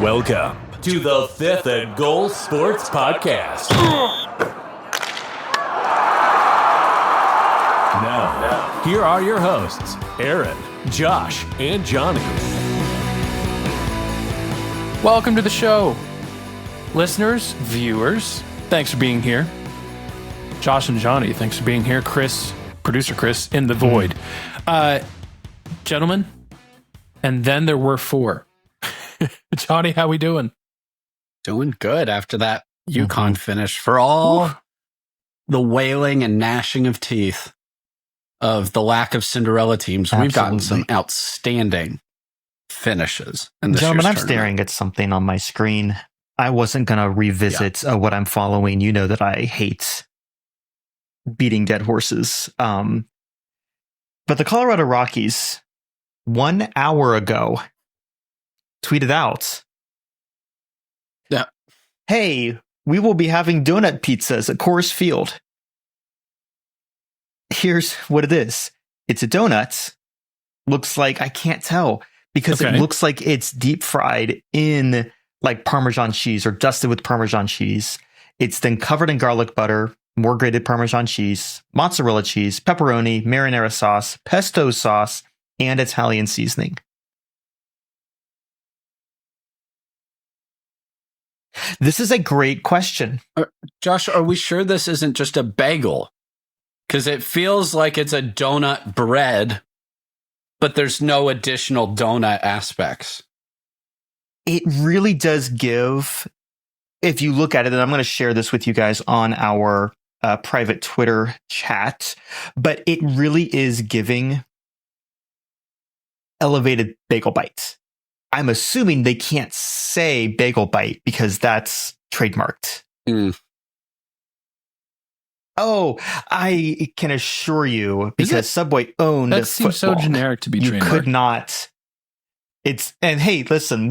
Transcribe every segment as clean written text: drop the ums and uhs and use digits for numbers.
Welcome to the Fifth and Goal Sports Podcast. Now, here are your hosts, Aaron, Josh, and Johnny. Welcome to the show. Listeners, viewers, thanks for being here. Josh and Johnny, thanks for being here. Chris, producer Chris, in the void. Gentlemen, and then there were four. Johnny, how we doing? Doing good after that UConn finish. For all the wailing and gnashing of teeth of the lack of Cinderella teams, we've gotten some outstanding finishes. In this Gentlemen, I'm tournament. staring at something on my screen. I wasn't going to revisit what I'm following. You know that I hate beating dead horses. But the Colorado Rockies, 1 hour ago, tweeted out, hey, we will be having donut pizzas at Coors Field. Here's what it is. It's a donut. Looks like, I can't tell, because it looks like it's deep fried in like Parmesan cheese or dusted with Parmesan cheese. It's then covered in garlic butter, more grated Parmesan cheese, mozzarella cheese, pepperoni, marinara sauce, pesto sauce, and Italian seasoning. This is a great question. Josh, are we sure this isn't just a bagel? Because it feels like it's a donut bread, but there's no additional donut aspects. It really does give, if you look at it, and I'm going to share this with you guys on our private Twitter chat, but it really is giving elevated bagel bites. I'm assuming they can't say bagel bite because that's trademarked. Oh, I can assure you, because Subway owned that seems so generic to be you trademarked. could not. And hey, listen,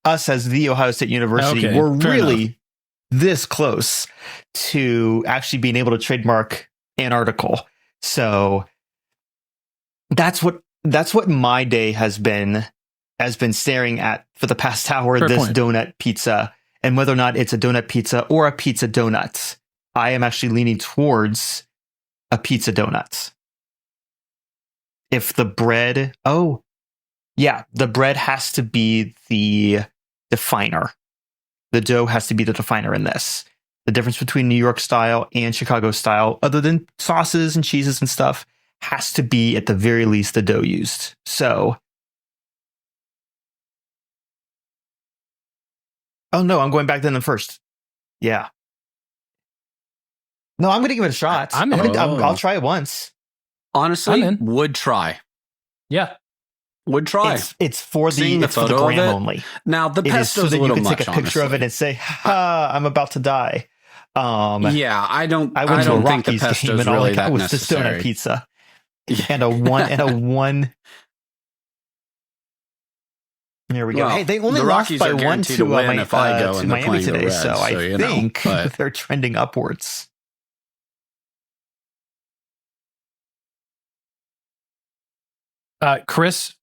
us as the Ohio State University, we're really this close to actually being able to trademark an article. So that's what my day has been staring at for the past hour. Donut pizza, and whether or not it's a donut pizza or a pizza donut, I am actually leaning towards a pizza donut. If the bread, the bread has to be the definer. The dough has to be the definer in this. The difference between New York style and Chicago style, other than sauces and cheeses and stuff, has to be at the very least the dough used. So, oh no, I'm going back then first. Yeah. No, I'm going to give it a shot. I'll try it once. Honestly, would try. Yeah. Would try. It's for the gram only. Now, the pesto's so a little much, you can take a picture of it and say, I'm about to die. I went to a Rockies game and all I got was just donut pizza. And a one. There we go. Hey, they only lost by one to Miami today, so I think they're trending upwards. Chris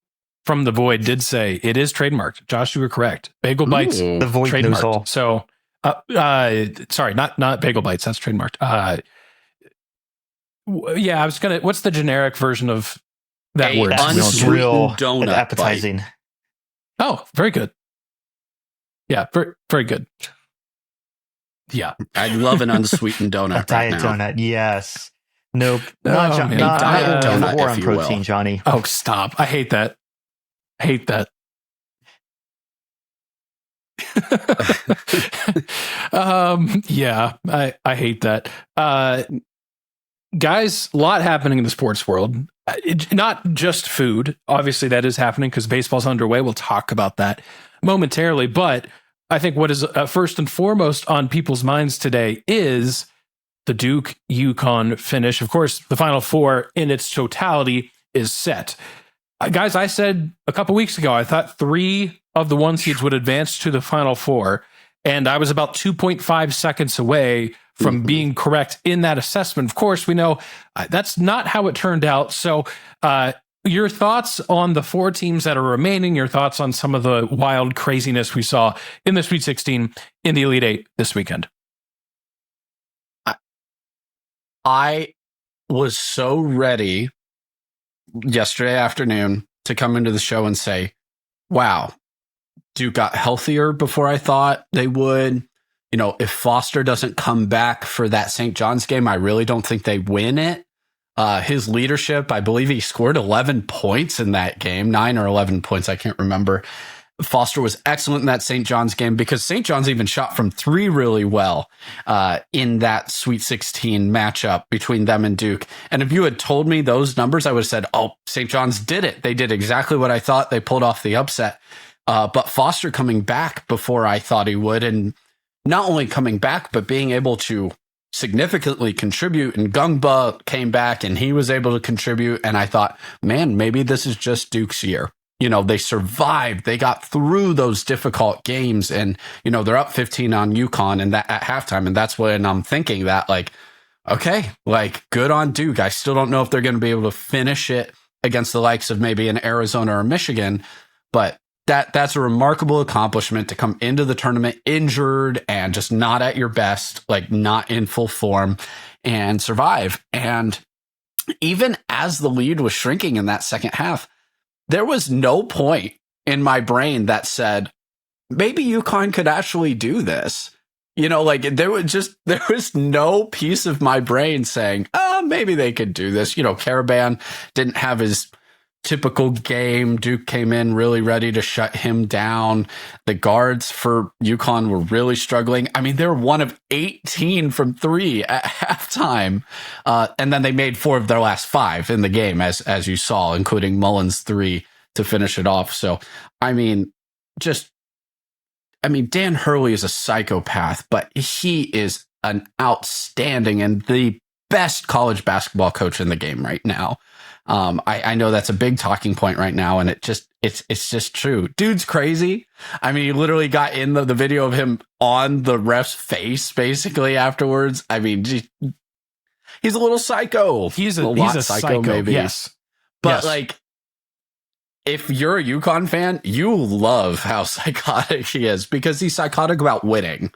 from the Void did say it is trademarked. Josh, you were correct. Bagel Bites, the Void knows all. So, sorry, not Bagel Bites. That's trademarked. I was gonna. What's the generic version of that word? Unsweetened donut, and appetizing. Bite. Oh, very good. Yeah, very, very good. Yeah, I love an unsweetened donut. A diet donut, yes. Nope. Not diet donut or on protein, Johnny. Oh, stop. I hate that. I hate that. I hate that. Guys, a lot happening in the sports world. Not just food. Obviously, that is happening because baseball's underway. We'll talk about that momentarily. But I think what is first and foremost on people's minds today is the Duke UConn finish. Of course, the Final Four in its totality is set. Guys, I said a couple weeks ago, I thought 3 of the 1 seeds would advance to the Final Four. And I was about 2.5 seconds away from being correct in that assessment. Of course, we know that's not how it turned out. So your thoughts on the 4 teams that are remaining, your thoughts on some of the wild craziness we saw in the Sweet 16 in the Elite 8 this weekend. I was so ready yesterday afternoon to come into the show and say, wow, Duke got healthier before I thought they would. You know, if Foster doesn't come back for that St. John's game, I really don't think they win it. His leadership, I believe he scored 11 points in that game, 9 or 11 points. I can't remember. Foster was excellent in that St. John's game because St. John's even shot from 3 really well in that Sweet 16 matchup between them and Duke. And if you had told me those numbers, I would have said, oh, St. John's did it. They did exactly what I thought. They pulled off the upset. But Foster coming back before I thought he would, and not only coming back, but being able to significantly contribute. And Gungba came back and he was able to contribute. And I thought, man, maybe this is just Duke's year. You know, they survived. They got through those difficult games, and, you know, they're up 15 on UConn and that at halftime. And that's when I'm thinking that, like, okay, like, good on Duke. I still don't know if they're going to be able to finish it against the likes of maybe an Arizona or Michigan, but that's a remarkable accomplishment to come into the tournament injured and just not at your best, like not in full form, and survive. And even as the lead was shrinking in that second half, there was no point in my brain that said, maybe UConn could actually do this. You know, like there was no piece of my brain saying, oh, maybe they could do this. You know, Caravan didn't have his typical game. Duke came in really ready to shut him down. The guards for UConn were really struggling. I mean, they were 1 of 18 from 3 at halftime. And then they made 4 of their last 5 in the game, as you saw, including Mullins' 3 to finish it off. So, I mean, Dan Hurley is a psychopath, but he is an outstanding and the best college basketball coach in the game right now. I know that's a big talking point right now, and it's just true. Dude's crazy. I mean, he literally got in the video of him on the ref's face basically afterwards. I mean, he's a little psycho. He's a psycho, maybe. Yes. But yes. Like, if you're a UConn fan, you love how psychotic he is, because he's psychotic about winning,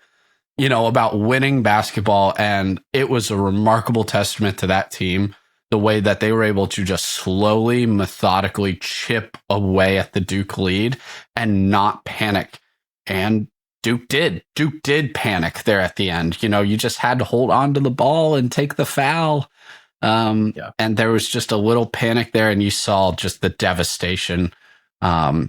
you know, about winning basketball. And it was a remarkable testament to that team, the way that they were able to just slowly, methodically chip away at the Duke lead and not panic. And Duke did panic there at the end. You know, you just had to hold on to the ball and take the foul. And there was just a little panic there, and you saw just the devastation. I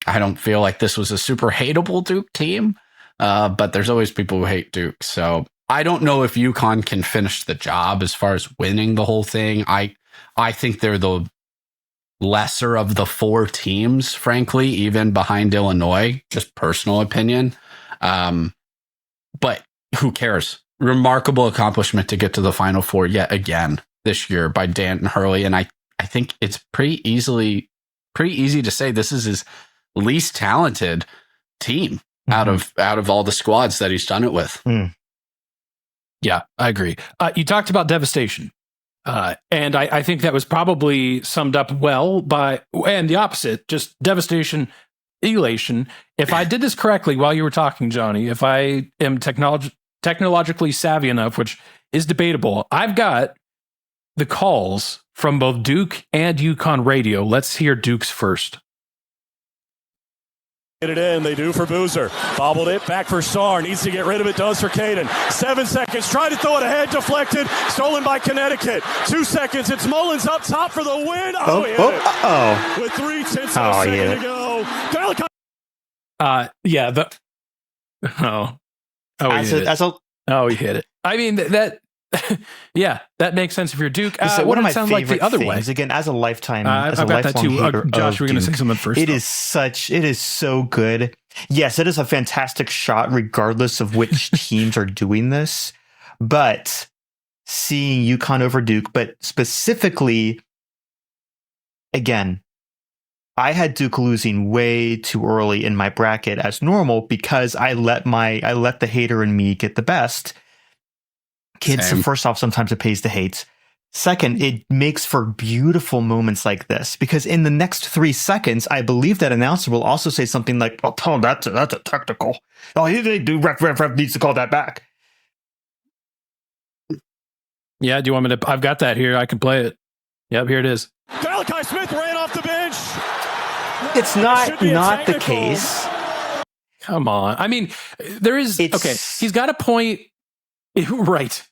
don't feel like this was a super hateable Duke team, but there's always people who hate Duke. So I don't know if UConn can finish the job as far as winning the whole thing. I think they're the lesser of the 4 teams, frankly, even behind Illinois, just personal opinion. But who cares? Remarkable accomplishment to get to the Final Four yet again this year by Dan Hurley. And I think it's pretty easy to say this is his least talented team out of all the squads that he's done it with. Yeah, I agree. You talked about devastation. And I think that was probably summed up well and the opposite, just devastation, elation. If I did this correctly while you were talking, Johnny, if I am technologically savvy enough, which is debatable, I've got the calls from both Duke and UConn radio. Let's hear Duke's first. Get it in. They do for Boozer. Bobbled it. Back for Starr. Needs to get rid of it. Does for Caden. 7 seconds. Try to throw it ahead. Deflected. Stolen by Connecticut. 2 seconds. It's Mullins up top for the win. With 3/10 of a second to go. He hit it. I mean, that yeah, that makes sense if you're Duke. One of my favorite like the other things, way? Again, as a lifetime, I've got that too. Josh, we're going to say something first. It is so good. Yes, it is a fantastic shot, regardless of which teams are doing this. But seeing UConn over Duke, but specifically, again, I had Duke losing way too early in my bracket as normal because I let the hater in me get the best. Kids, so first off, sometimes it pays to hate. Second, it makes for beautiful moments like this, because in the next 3 seconds, I believe that announcer will also say something like, "Oh, that's a technical. Oh, ref needs to call that back." Yeah, do you want me to? I've got that here. I can play it. Yep, here it is. Malachi Smith ran off the bench. It's not the case. Come on. I mean, there is. Okay, he's got a point. Right.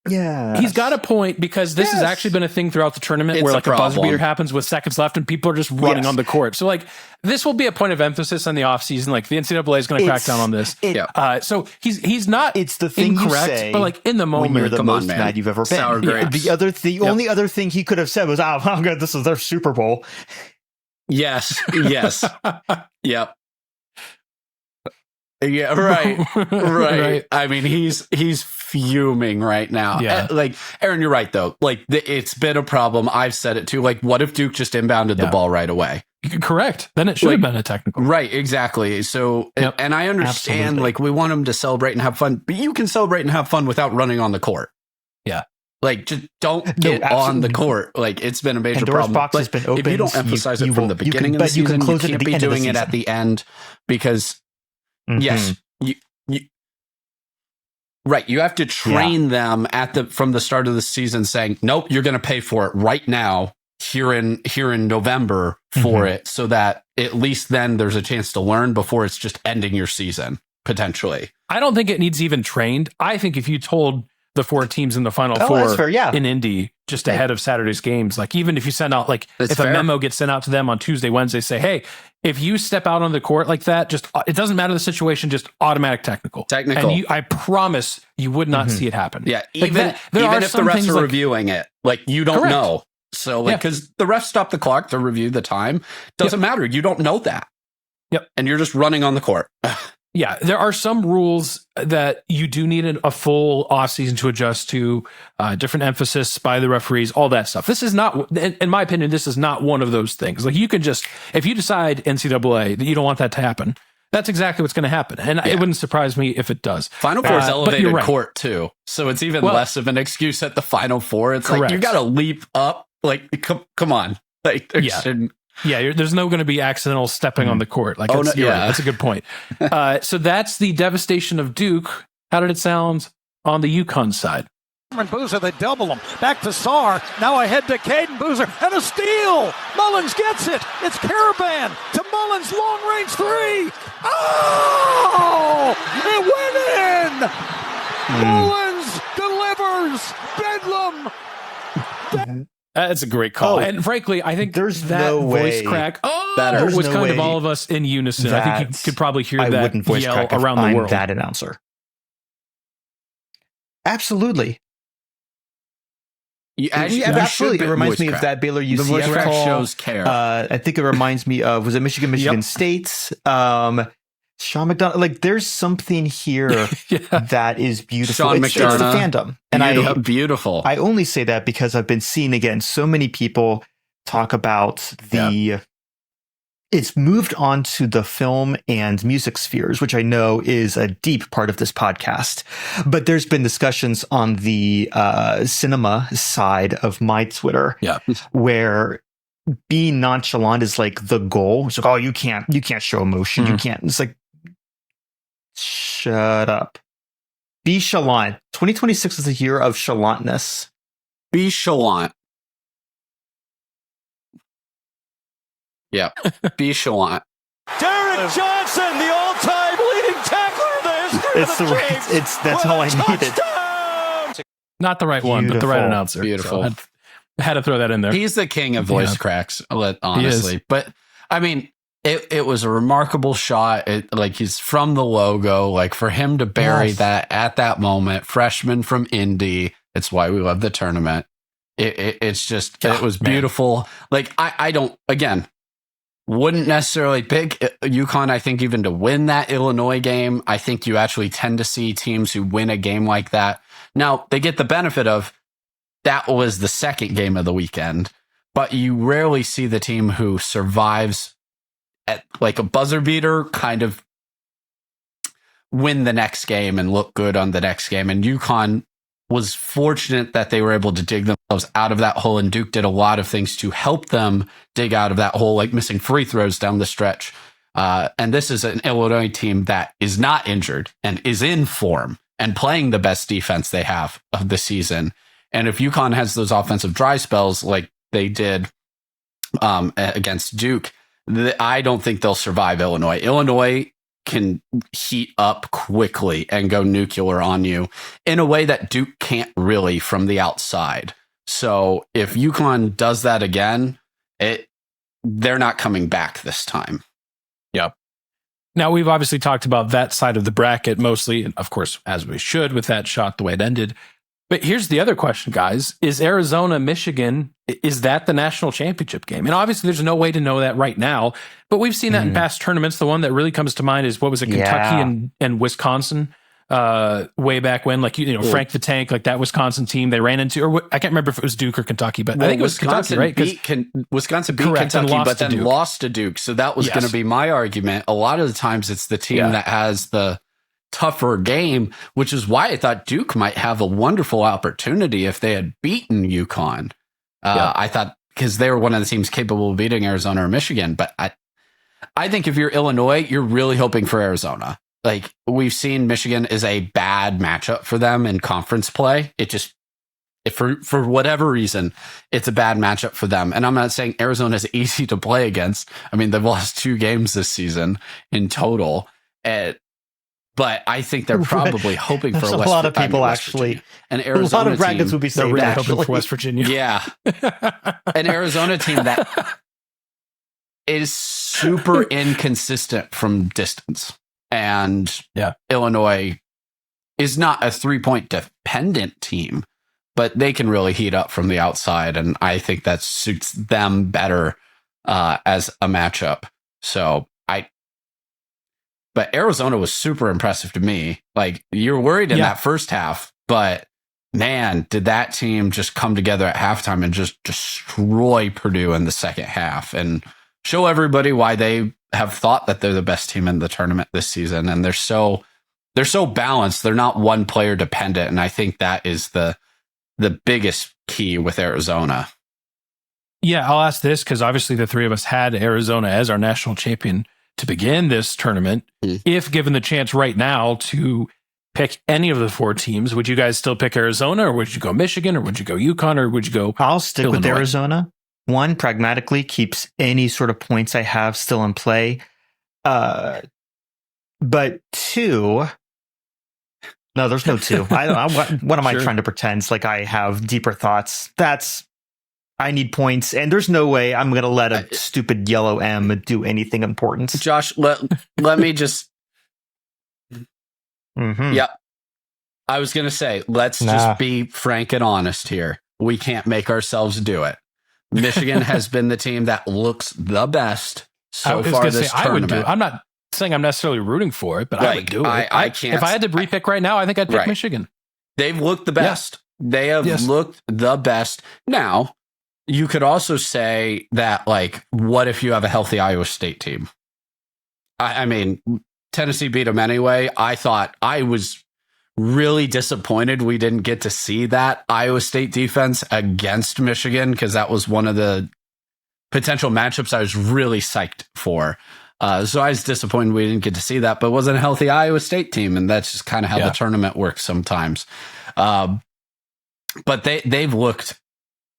Yeah. He's got a point, because this has actually been a thing throughout the tournament where like a buzzer beater happens with seconds left and people are just running on the court. So like this will be a point of emphasis on the offseason. Like the NCAA is going to crack down on this. So he's not it's the thing incorrect, you say but like in the moment, when you're the most mad you've ever been. Sour grapes. The only other thing he could have said was, "Oh, God, this is their Super Bowl." Yes. Yep. Yeah, right. I mean, he's fuming right now. Yeah. Like, Aaron, you're right, though. Like, it's been a problem. I've said it, too. Like, what if Duke just inbounded the ball right away? Correct. Then it should have been a technical. Right, exactly. So, and I understand, like, we want him to celebrate and have fun, but you can celebrate and have fun without running on the court. Yeah. Like, just don't get on the court. Like, it's been a major problem. Box has been opened. If you don't emphasize it from the beginning of the season, you can't be doing it at the end, because... Yes, right. You have to train them from the start of the season, saying, "Nope, you're going to pay for it right now here in November for it," so that at least then there's a chance to learn before it's just ending your season potentially. I don't think it needs even trained. I think if you told the 4 teams in the Final Four in Indy just ahead of Saturday's games, like even if you send out if a memo gets sent out to them on Tuesday, Wednesday, say, "Hey, if you step out on the court like that, just it doesn't matter the situation, just automatic technical." And I promise you would not see it happen. Yeah, even if the refs are reviewing it, like you don't know. So because the refs stop the clock to review the time, doesn't matter. You don't know that. Yep, and you're just running on the court. Yeah, there are some rules that you do need a full offseason to adjust to, different emphasis by the referees, all that stuff. This is not, in my opinion, this is not one of those things. Like you can just, if you decide NCAA that you don't want that to happen, that's exactly what's going to happen. And it wouldn't surprise me if it does. Final Four is elevated court too. So it's even less of an excuse at the Final Four. It's like, you got to leap up. Like, come on. Like, shouldn't. Yeah, there's no going to be accidental stepping on the court. Like, right. That's a good point. So that's the devastation of Duke. How did it sound on the UConn side? Boozer, they double him. Back to Sarr. Now ahead to Caden Boozer. And a steal. Mullins gets it. It's Caravan to Mullins. Long-range three. Oh! It went in! Mullins delivers. Bedlam. That's a great call. And frankly, I think there's that no voice way crack was kind of all of us in unison. I think you could probably hear that yell around the world. That announcer. Absolutely. Absolutely. It reminds me of that Baylor UCF the voice crack call. Shows care. I think it reminds me of, was it Michigan State? Sean McDonough, like there's something here that is beautiful. Sean it's the fandom. And beautiful. I only say that because I've been seeing again so many people talk about it's moved on to the film and music spheres, which I know is a deep part of this podcast. But there's been discussions on the cinema side of my Twitter where being nonchalant is like the goal. It's like, oh, you can't show emotion. You can't. It's like, shut up. Be chalant. 2026 is a year of chalantness. Be chalant. Yeah. Be chalant. Derek Johnson, the all-time leading tackler in the history of the James. That's all I needed. Not the right one, but the right announcer. Beautiful. So I had to throw that in there. He's the king of voice cracks, honestly. But I mean, it was a remarkable shot. Like he's from the logo. Like for him to bury that at that moment, freshman from Indy. It's why we love the tournament. It's just it was beautiful. Like wouldn't necessarily pick UConn, I think, even to win that Illinois game. I think you actually tend to see teams who win a game like that. Now, they get the benefit of that was the second game of the weekend, but you rarely see the team who survives at like a buzzer beater kind of win the next game and look good on the next game. And UConn was fortunate that they were able to dig themselves out of that hole, and Duke did a lot of things to help them dig out of that hole, like missing free throws down the stretch. And this is an Illinois team that is not injured and is in form and playing the best defense they have of the season. And if UConn has those offensive dry spells like they did against Duke, I don't think they'll survive Illinois. Illinois can heat up quickly and go nuclear on you in a way that Duke can't really from the outside. So if UConn does that again, they're not coming back this time. Yep. Now, we've obviously talked about that side of the bracket mostly, and of course, as we should with that shot, the way it ended. But here's the other question, guys. Is Arizona, Michigan, is that the national championship game? And obviously, there's no way to know that right now. But we've seen that in past tournaments. The one that really comes to mind is, what was it, Kentucky and Wisconsin way back when? Like, Frank the Tank, like that Wisconsin team they ran into. Or I can't remember if it was Duke or Kentucky, but I think it was Kentucky, right? Wisconsin beat Kentucky, but then lost to Duke. So that was going to be my argument. A lot of the times, it's the team that has the tougher game, which is why I thought Duke might have a wonderful opportunity if they had beaten UConn. I thought, because they were one of the teams capable of beating Arizona or Michigan. But I think if you're Illinois, you're really hoping for Arizona. Like, we've seen Michigan is a bad matchup for them in conference play. It just, for whatever reason, it's a bad matchup for them. And I'm not saying Arizona is easy to play against. I mean, they've lost 2 games this season in total. But I think they're probably hoping for a lot of people actually, an Arizona a lot of brackets would be saying really that, hoping for West Virginia. Yeah, an Arizona team that is super inconsistent from distance, and Illinois is not a 3-point dependent team, but they can really heat up from the outside, and I think that suits them better as a matchup. So But Arizona was super impressive to me. Like, you're worried in that first half, but man, did that team just come together at halftime and just destroy Purdue in the second half and show everybody why they have thought that they're the best team in the tournament this season. And they're so balanced. They're not one player dependent. And I think that is the biggest key with Arizona. Yeah, I'll ask this because obviously the three of us had Arizona as our national champion to begin this tournament. If given the chance right now to pick any of the 4 teams, would you guys still pick Arizona, or would you go Michigan, or would you go UConn, or would you go I'll stick Illinois? with Arizona. One, pragmatically keeps any sort of points I have still in play. But 2, no, there's no 2. What am I trying to pretend? It's like I have deeper thoughts. I need points, and there's no way I'm going to let a stupid yellow M do anything important. Josh, let me just... Yep. I was going to say, let's just be frank and honest here. We can't make ourselves do it. Michigan has been the team that looks the best so far this tournament. I would do it. I'm not saying I'm necessarily rooting for it, but I would do it. I can't. If I had to repick right now, I think I'd pick Michigan. They've looked the best. They have looked the best. Now, you could also say that, like, what if you have a healthy Iowa State team? I mean, Tennessee beat them anyway. I was really disappointed we didn't get to see that Iowa State defense against Michigan, because that was one of the potential matchups I was really psyched for. So I was disappointed we didn't get to see that, but it wasn't a healthy Iowa State team, and that's just kind of how the tournament works sometimes. But they've looked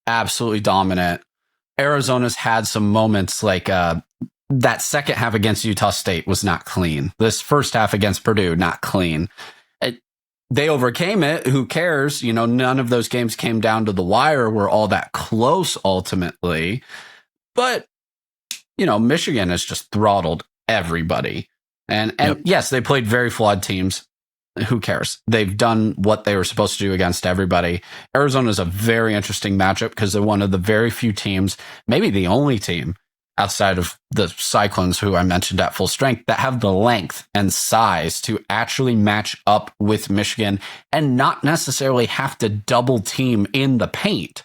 absolutely dominant. Arizona's had some moments like that second half against Utah State was not clean. This first half against Purdue, not clean. They overcame it. Who cares? None of those games came down to the wire. Were all that close ultimately. But, Michigan has just throttled everybody. And yes, they played very flawed teams. Who cares? They've done what they were supposed to do against everybody. Arizona is a very interesting matchup because they're one of the very few teams, maybe the only team outside of the Cyclones, who I mentioned at full strength, that have the length and size to actually match up with Michigan and not necessarily have to double team in the paint.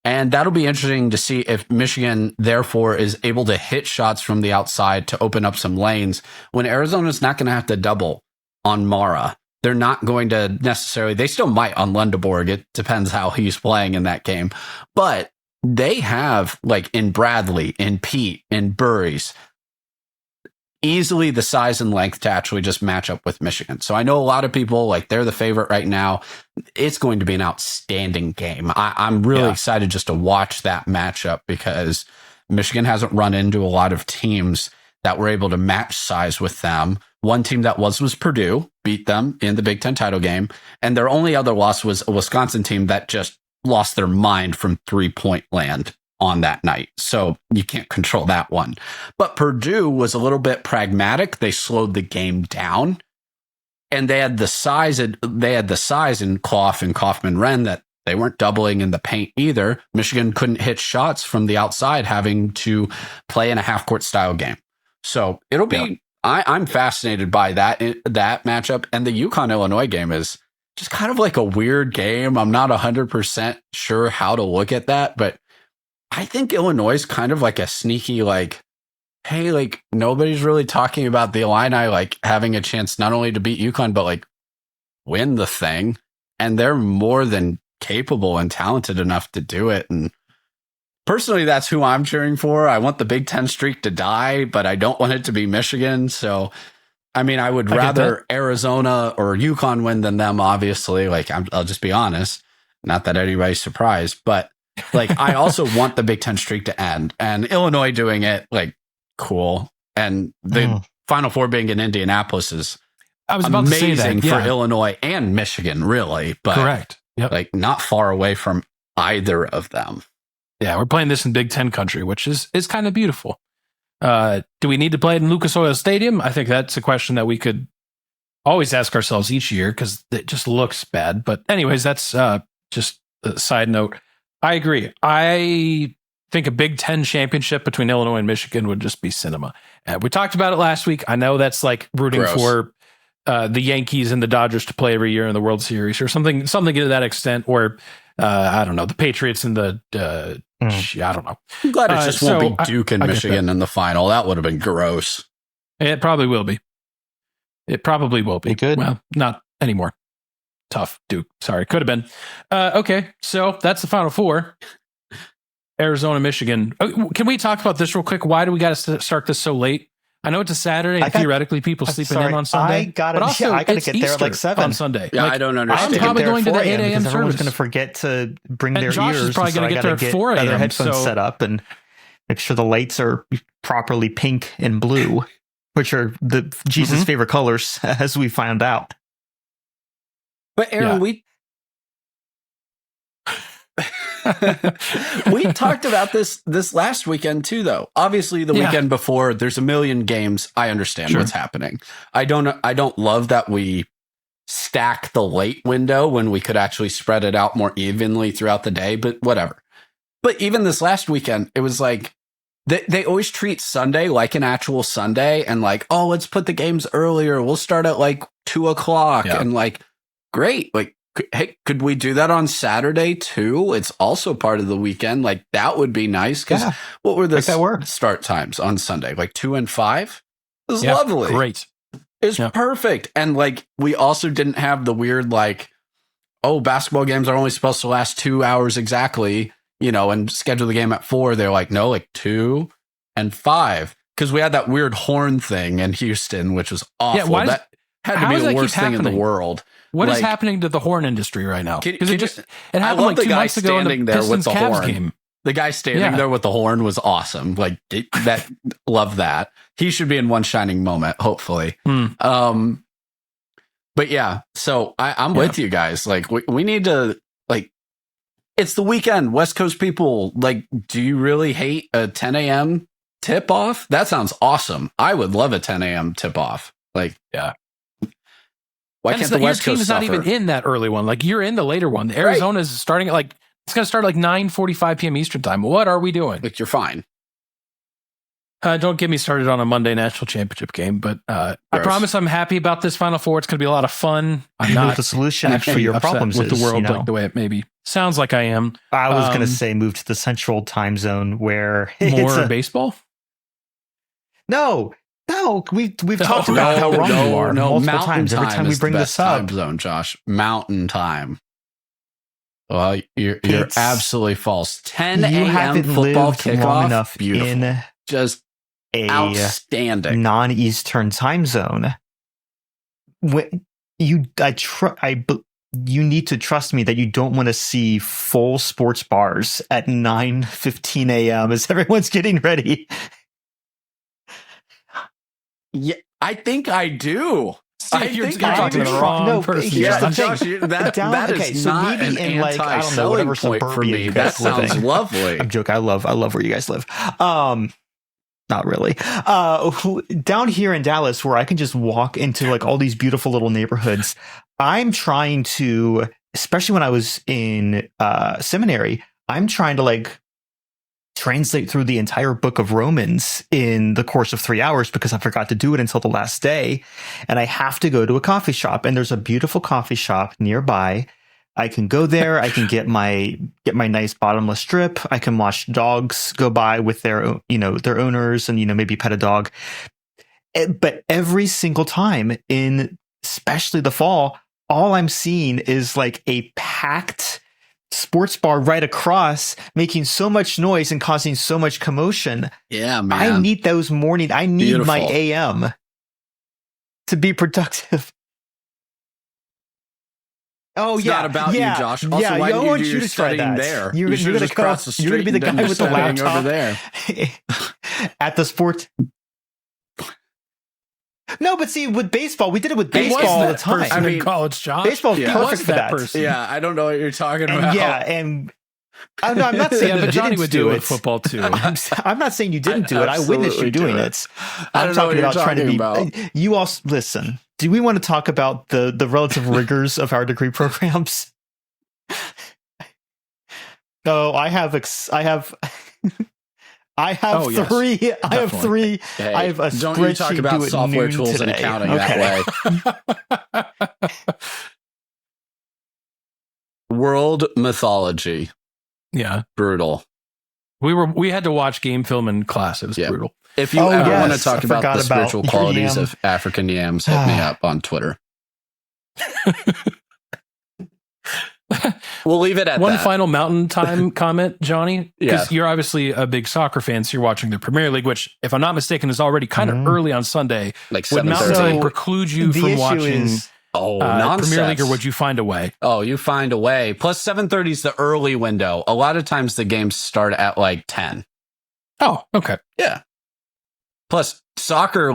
And that'll be interesting to see if Michigan, therefore, is able to hit shots from the outside to open up some lanes when Arizona's not going to have to double on Mara They're not going to necessarily, they still might on Lundeborg. It depends how he's playing in that game. But they have, like in Bradley, in Pete, in Burries, easily the size and length to actually just match up with Michigan. So I know a lot of people, like, they're the favorite right now. It's going to be an outstanding game. I'm really excited just to watch that matchup because Michigan hasn't run into a lot of teams that were able to match size with them. One team that was Purdue, beat them in the Big Ten title game. And their only other loss was a Wisconsin team that just lost their mind from 3-point land on that night. So you can't control that one. But Purdue was a little bit pragmatic. They slowed the game down. And they had the size in Clough and Kaufman-Renn that they weren't doubling in the paint either. Michigan couldn't hit shots from the outside, having to play in a half-court style game. So it'll be... I'm fascinated by that matchup. And the UConn-Illinois game is just kind of like a weird game. I'm not 100% sure how to look at that, but I think Illinois is kind of like a sneaky, like, hey, like, nobody's really talking about the Illini, like, having a chance not only to beat UConn, but, like, win the thing. And they're more than capable and talented enough to do it. And personally, that's who I'm cheering for. I want the Big Ten streak to die, but I don't want it to be Michigan. So, I mean, I would rather Arizona or UConn win than them, obviously. Like, I'll just be honest. Not that anybody's surprised, but, like, I also want the Big Ten streak to end. And Illinois doing it, like, cool. And the Final Four being in Indianapolis is amazing for Illinois and Michigan, really. But, correct. Yep. Like, not far away from either of them. Yeah, we're playing this in Big Ten country, which is kind of beautiful. Do we need to play it in Lucas Oil Stadium? I think that's a question that we could always ask ourselves each year because it just looks bad. But anyways, that's just a side note. I agree. I think a Big Ten championship between Illinois and Michigan would just be cinema. We talked about it last week. I know that's like rooting for the Yankees and the Dodgers to play every year in the World Series or something to that extent, or I don't know, the Patriots and the I don't know. I'm glad it just won't be Duke and Michigan in the final. That would have been gross. It probably will be. It probably will be. Good. Well, not anymore. Tough Duke. Sorry, could have been. Okay, so that's the Final Four. Arizona, Michigan. Can we talk about this real quick? Why do we got to start this so late? I know it's a Saturday, and theoretically people sleeping in on Sunday. I got to get there at like 7 on Sunday. Yeah, I don't understand. I'm probably going to the 8 a.m. service. Everyone's going to forget to bring their Josh ears. is probably going to get there at 4 a.m. Other headphones set up and make sure the lights are properly pink and blue, which are the Jesus' favorite colors, as we found out. But Aaron, we talked about this last weekend too, though. Obviously, the weekend before, there's a million games. I understand what's happening. I don't love that we stack the late window when we could actually spread it out more evenly throughout the day, but whatever. But even this last weekend, it was like they always treat Sunday like an actual Sunday and like, oh, let's put the games earlier. We'll start at like 2:00 and like, great. Like, hey, could we do that on Saturday too? It's also part of the weekend. Like, that would be nice. Because what were the start times on Sunday? Like 2 and 5? It was lovely. Great. It's perfect. And like, we also didn't have the weird, like, oh, basketball games are only supposed to last 2 hours exactly, and schedule the game at 4. They're like, no, like 2 and 5. Because we had that weird horn thing in Houston, which was awful. Yeah, that had to be the worst thing in the world. What is happening to the horn industry right now? Because it happened like 2 months ago in the Pistons Cavs game. The guy standing there with the horn was awesome. Like, that, love that. He should be in one shining moment, hopefully. But yeah, so I'm with you guys. Like, we need to, like, it's the weekend. West Coast people, like, do you really hate a 10 a.m. tip off? That sounds awesome. I would love a 10 a.m. tip off. Like, why can't the West Coast suffer? Your team is not even in that early one. Like, you're in the later one. Arizona is starting at like, it's going to start at like 9:45 p.m. Eastern time. What are we doing? Like, you're fine. Don't get me started on a Monday national championship game, but I promise I'm happy about this Final Four. It's going to be a lot of fun. I'm not the solution for your problems with the world like the way it maybe sounds like I am. I was going to say move to the central time zone where more baseball. No, No, we've talked about how wrong you are multiple times every time we bring this up. Time zone, Josh. Mountain time. Well, you're absolutely false. 10 a.m. football kickoff. Long enough beautiful. In just a outstanding non-Eastern time zone. You need to trust me that you don't want to see full sports bars at 9:15 a.m. as everyone's getting ready. Yeah, I think I do. You're talking to the wrong person. Yeah, Josh, that is so not maybe an in like I don't know whatever suburbia you guys that live sounds in. lovely. I'm joking. I love where you guys live. Not really. Down here in Dallas, where I can just walk into like all these beautiful little neighborhoods, I'm trying to, especially when I was in seminary, I'm trying to like translate through the entire book of Romans in the course of 3 hours because I forgot to do it until the last day. And I have to go to a coffee shop, and there's a beautiful coffee shop nearby. I can go there. I can get my nice bottomless drip. I can watch dogs go by with their owners and, maybe pet a dog. But every single time in especially the fall, all I'm seeing is like a packed sports bar right across, making so much noise and causing so much commotion. Yeah, man. I need those morning. I need my AM to be productive. Oh, it's yeah. not about you, Josh. Also, why I did want you do your to try studying that. there? You're going to cross the street. You're going to be the guy with the laptop over there at the sport. No, but see, with baseball, we did it with baseball all the time. I mean, college, Josh. Baseball's perfect for that. Person. Yeah, I don't know what you're talking about. Yeah, and I'm not saying that Johnny would do it with it. Football too. I'm not saying you didn't do it. I witnessed you doing it. I'm talking about trying to be. About. You all listen. Do we want to talk about the relative rigors of our degree programs? No, I have three. I have three. Hey, I have a don't you talk about software tools today. and accounting that way. World mythology. Yeah. Brutal. We had to watch game film in class. It was brutal. If you ever want to talk about the spiritual qualities of African yams, hit me up on Twitter. We'll leave it at one that. final Mountain Time comment, Johnny, because Yeah. you're obviously a big soccer fan, so you're watching the Premier League, which, if I'm not mistaken, is already kind of early on Sunday. Like would Mountain 7:30. Time preclude you from watching nonsense. Premier League, or would you find a way? Oh, you find a way. Plus 7:30 is the early window. A lot of times the games start at like 10. Oh, okay. Yeah. Plus soccer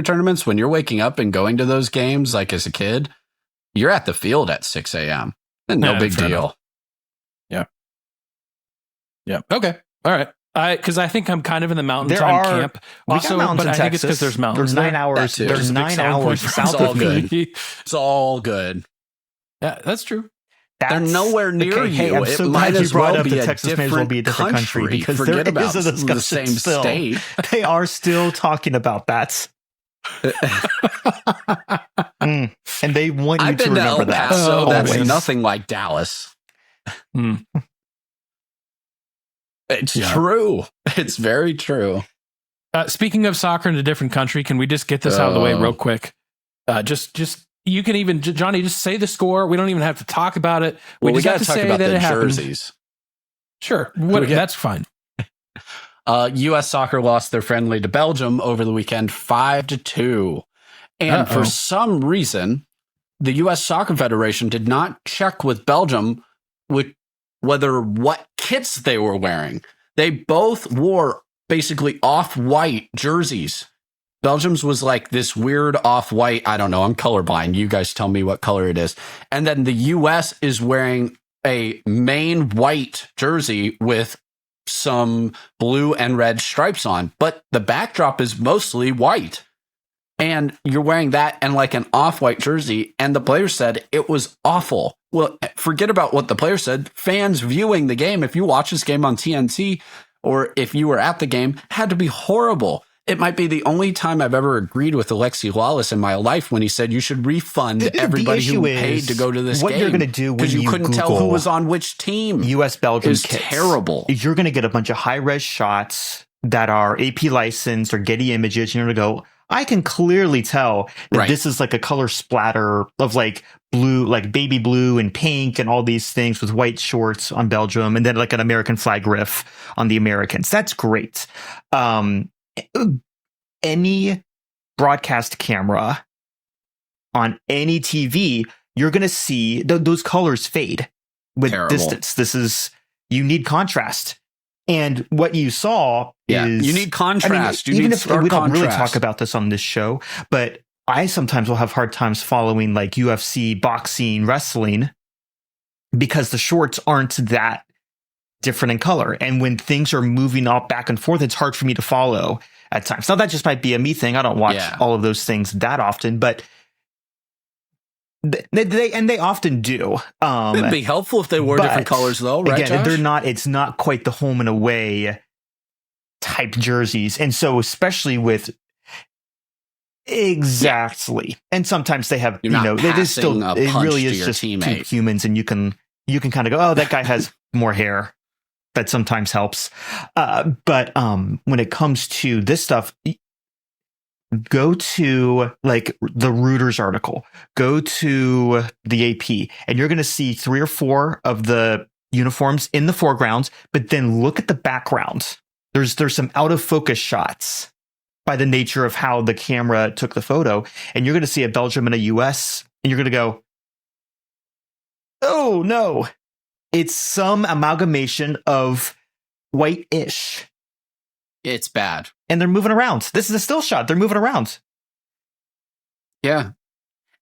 tournaments, when you're waking up and going to those games, like as a kid, you're at the field at 6 a.m. And no big deal. Enough. Yeah. Okay. All right. Because I think I'm kind of in the Mountain Time camp. Also, but I think it's because there's mountains. There's 9 hours. There's 9 hours south of me. It's all good. Yeah, that's true. They're nowhere near you. Hey, I'm so glad you brought up that Texas may as well be a different country because there is a discussion the same still. State. They are still talking about that. And they want you to remember that. So that's nothing like Dallas. It's true. It's very true. Speaking of soccer in a different country, can we just get this out of the way real quick? Just you can even, Johnny, just say the score. We don't even have to talk about it. We just have to say that it happened. Jerseys. Sure, that's fine. U.S. Soccer lost their friendly to Belgium over the weekend 5-2. And for some reason, the U.S. Soccer Federation did not check with Belgium with what kits they were wearing. They both wore basically off-white jerseys. Belgium's was like this weird off-white. I don't know. I'm colorblind. You guys tell me what color it is. And then the U.S. is wearing a main white jersey with some blue and red stripes on, but the backdrop is mostly white. And you're wearing that and like an off-white jersey, and the player said it was awful. Well, forget about what the player said. Fans viewing the game, if you watch this game on TNT or if you were at the game, had to be horrible. It might be the only time I've ever agreed with Alexi Lawless in my life when he said you should refund everybody who paid to go to this game. What you're going to do when you couldn't tell who was on which team. U.S. Belgium is kits. Terrible. You're going to get a bunch of high-res shots that are AP licensed or Getty Images. You're going to go, I can clearly tell that this is like a color splatter of like blue, like baby blue and pink and all these things with white shorts on Belgium, and then like an American flag riff on the Americans. That's great. Any broadcast camera on any TV, you're going to see those colors fade with distance. You need contrast. And what you saw is... You need contrast. Even if we don't really talk about this on this show, but I sometimes will have hard times following like UFC, boxing, wrestling, because the shorts aren't that different in color. And when things are moving up back and forth, it's hard for me to follow at times. Now, that just might be a me thing. I don't watch all of those things that often, but... They often do. It'd be helpful if they were different colors, though, right? Again, Josh? they're not. It's not quite the home and away type jerseys, and so especially with and sometimes they have it is still it really is just two humans, and you can kind of go, oh, that guy has more hair. That sometimes helps, but when it comes to this stuff. Go to like the Reuters article, go to the AP, and you're going to see 3 or 4 of the uniforms in the foreground, but then look at the background. There's some out of focus shots by the nature of how the camera took the photo. And you're going to see a Belgium and a US, and you're going to go, oh no, it's some amalgamation of white-ish. It's bad. And they're moving around. This is a still shot. They're moving around. Yeah.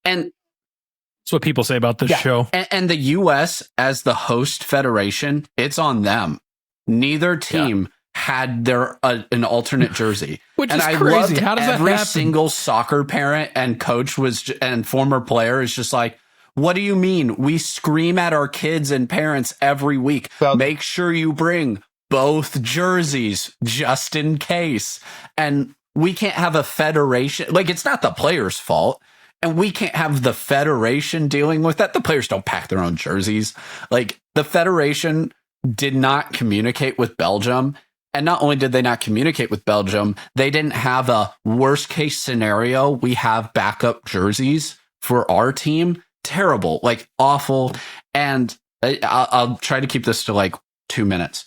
And that's what people say about this show. And the U.S. as the host federation, it's on them. Neither team had an alternate jersey. Which is crazy. How does that happen? Every single soccer parent and coach and former player is just like, what do you mean? We scream at our kids and parents every week. Well, make sure you bring both jerseys just in case. And we can't have a federation. Like, it's not the players' fault. And we can't have the federation dealing with that. The players don't pack their own jerseys. Like, the federation did not communicate with Belgium. And not only did they not communicate with Belgium, they didn't have a worst case scenario. We have backup jerseys for our team. Terrible, like awful. And I'll try to keep this to like 2 minutes.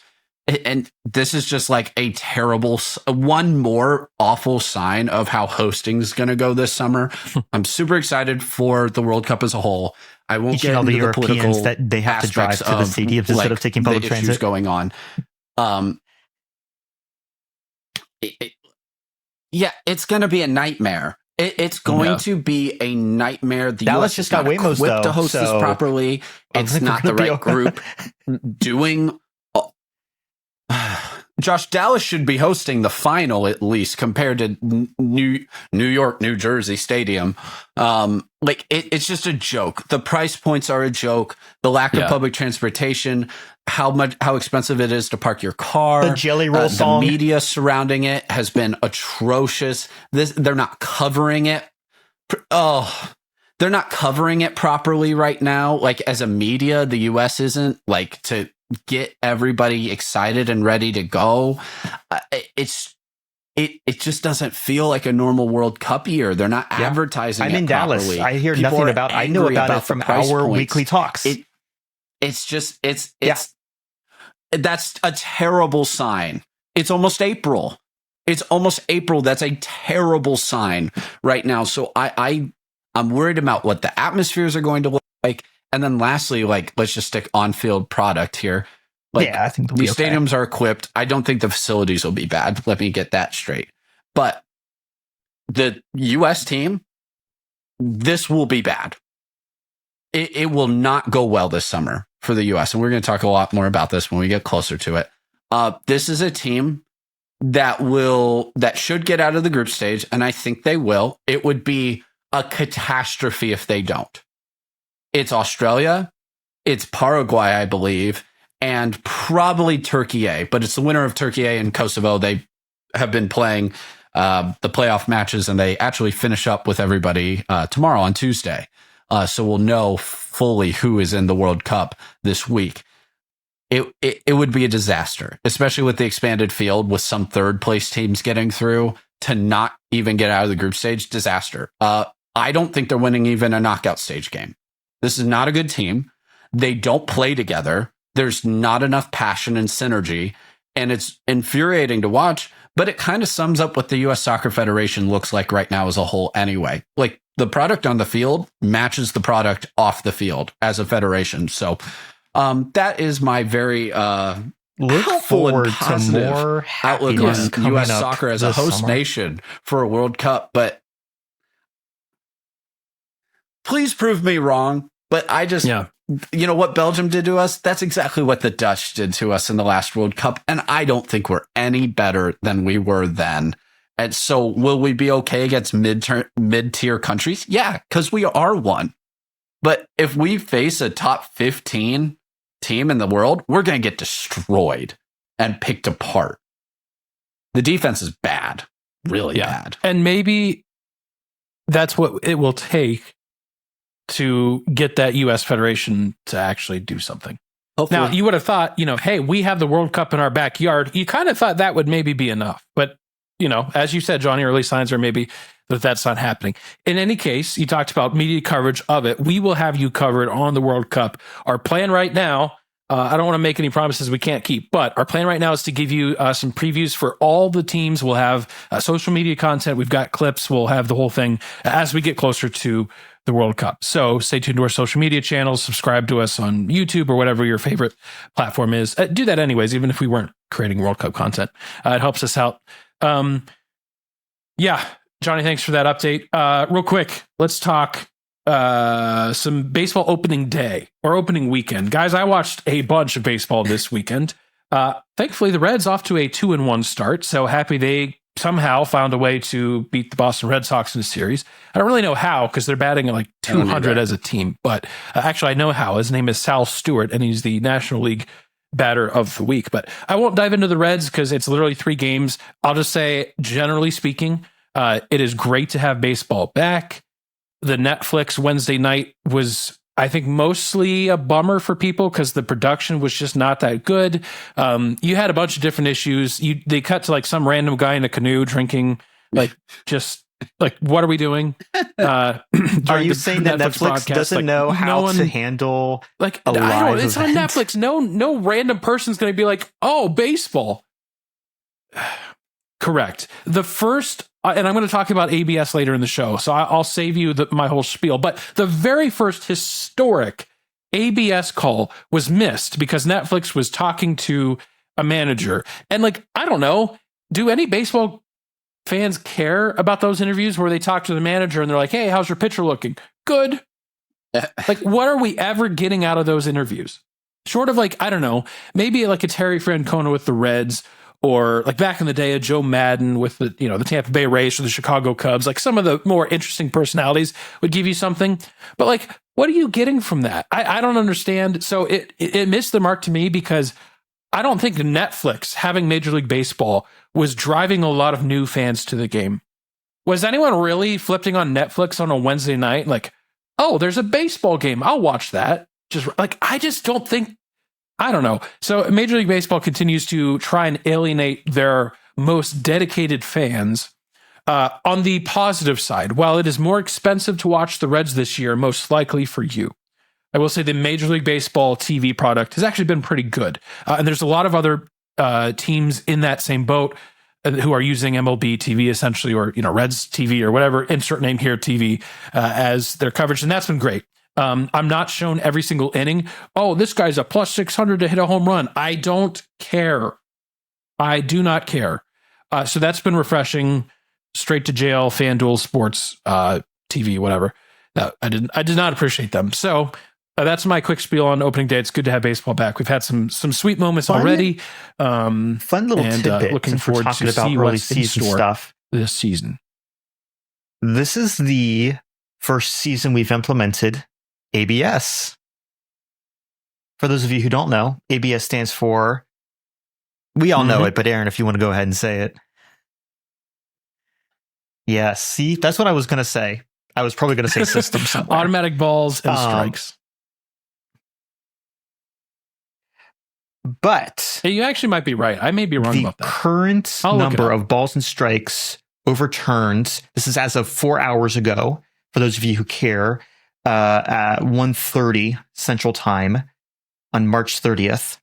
And this is just like a terrible, one more awful sign of how hosting is going to go this summer. I'm super excited for the World Cup as a whole. I won't get into the Europeans political that they have to drive to the stadiums instead of taking public transit. Issues going on. It's going to be a nightmare. It's going to be a nightmare. The Dallas US just got Wamos though, to host this properly. It's not the right group doing. Josh, Dallas should be hosting the final at least compared to New York, New Jersey Stadium. It's just a joke. The price points are a joke. The lack of public transportation, how expensive it is to park your car. The Jelly Roll song. The media surrounding it has been atrocious. They're not covering it. They're not covering it properly right now. Like, as a media, the U.S. isn't, like, to get everybody excited and ready to go. It just doesn't feel like a normal World Cup year. They're not advertising. I'm in Dallas. I hear nothing about. I know about it from our weekly talks. That's a terrible sign. It's almost April. That's a terrible sign right now. So I'm worried about what the atmospheres are going to look like. And then lastly, like, let's just stick on-field product here. Like, I think these stadiums are equipped. I don't think the facilities will be bad. Let me get that straight. But the U.S. team, this will be bad. It will not go well this summer for the U.S. And we're going to talk a lot more about this when we get closer to it. This is a team that should get out of the group stage, and I think they will. It would be a catastrophe if they don't. It's Australia, it's Paraguay, I believe, and probably Turkey A. But it's the winner of Turkey A and Kosovo. They have been playing the playoff matches, and they actually finish up with everybody tomorrow on Tuesday. So we'll know fully who is in the World Cup this week. It would be a disaster, especially with the expanded field, with some third place teams getting through to not even get out of the group stage, disaster. I don't think they're winning even a knockout stage game. This is not a good team. They don't play together. There's not enough passion and synergy, and it's infuriating to watch, but it kind of sums up what the U.S. Soccer Federation looks like right now as a whole anyway. Like, the product on the field matches the product off the field as a federation. So that is my very look forward to more outlook on U.S. soccer as a host nation for a World Cup. But please prove me wrong. But I just, you know what Belgium did to us? That's exactly what the Dutch did to us in the last World Cup. And I don't think we're any better than we were then. And so will we be okay against mid-tier countries? Yeah, because we are one. But if we face a top 15 team in the world, we're going to get destroyed and picked apart. The defense is bad, really bad. And maybe that's what it will take to get that U.S. Federation to actually do something. Hopefully. Now, you would have thought, hey, we have the World Cup in our backyard. You kind of thought that would maybe be enough. But as you said, Johnny, early signs are maybe that's not happening. In any case, you talked about media coverage of it. We will have you covered on the World Cup. Our plan right now, I don't want to make any promises we can't keep, but our plan right now is to give you some previews for all the teams. We'll have social media content. We've got clips. We'll have the whole thing as we get closer to the World Cup. So stay tuned to our social media channels, subscribe to us on YouTube or whatever your favorite platform is. Do that anyways, even if we weren't creating World Cup content. It helps us out. Johnny, thanks for that update. Real quick, let's talk some baseball opening day or opening weekend. Guys, I watched a bunch of baseball this weekend. Thankfully, the Reds off to a 2-1 start. So happy they somehow found a way to beat the Boston Red Sox in a series. I don't really know how because they're batting at like 200 as a team. But actually, I know how. His name is Sal Stewart, and he's the National League batter of the week. But I won't dive into the Reds because it's literally 3 games. I'll just say, generally speaking, it is great to have baseball back. The Netflix Wednesday night was, I think, mostly a bummer for people because the production was just not that good. You had a bunch of different issues. They cut to like some random guy in a canoe drinking, what are we doing? Are you saying that Netflix doesn't know how to handle a live event? It's on Netflix. No random person's going to be like, oh, baseball. Correct. The first, and I'm going to talk about ABS later in the show, so I'll save you my whole spiel. But the very first historic ABS call was missed because Netflix was talking to a manager. And I don't know, do any baseball fans care about those interviews where they talk to the manager and they're like, hey, how's your pitcher looking? Good. What are we ever getting out of those interviews? Short of I don't know, maybe a Terry Francona with the Reds, or back in the day, a Joe Madden with the Tampa Bay Rays or the Chicago Cubs. Some of the more interesting personalities would give you something. But what are you getting from that? I don't understand. So it missed the mark to me because I don't think Netflix, having Major League Baseball, was driving a lot of new fans to the game. Was anyone really flipping on Netflix on a Wednesday night? Oh, there's a baseball game. I'll watch that. I just don't think, I don't know. So Major League Baseball continues to try and alienate their most dedicated fans. On the positive side, while it is more expensive to watch the Reds this year, most likely for you, I will say the Major League Baseball TV product has actually been pretty good. And there's a lot of other teams in that same boat who are using MLB TV essentially, or Reds TV or whatever, insert name here, TV, as their coverage. And that's been great. I'm not shown every single inning. Oh, this guy's a plus 600 to hit a home run. I don't care. I do not care. So that's been refreshing. Straight to jail, FanDuel, sports, TV, whatever. I did not appreciate them. So that's my quick spiel on opening day. It's good to have baseball back. We've had some sweet moments already. Fun little tidbit. Looking forward to see early what's in season store stuff this season. This is the first season we've implemented ABS. For those of you who don't know, ABS stands for, we all know it, but Aaron, if you want to go ahead and say it. Yeah, see, that's what I was going to say. I was probably going to say system somewhere. Automatic balls and strikes. But you actually might be right. I may be wrong about that. The current number of balls and strikes overturned. This is as of 4 hours ago, for those of you who care, at 1:30 Central Time on March 30th.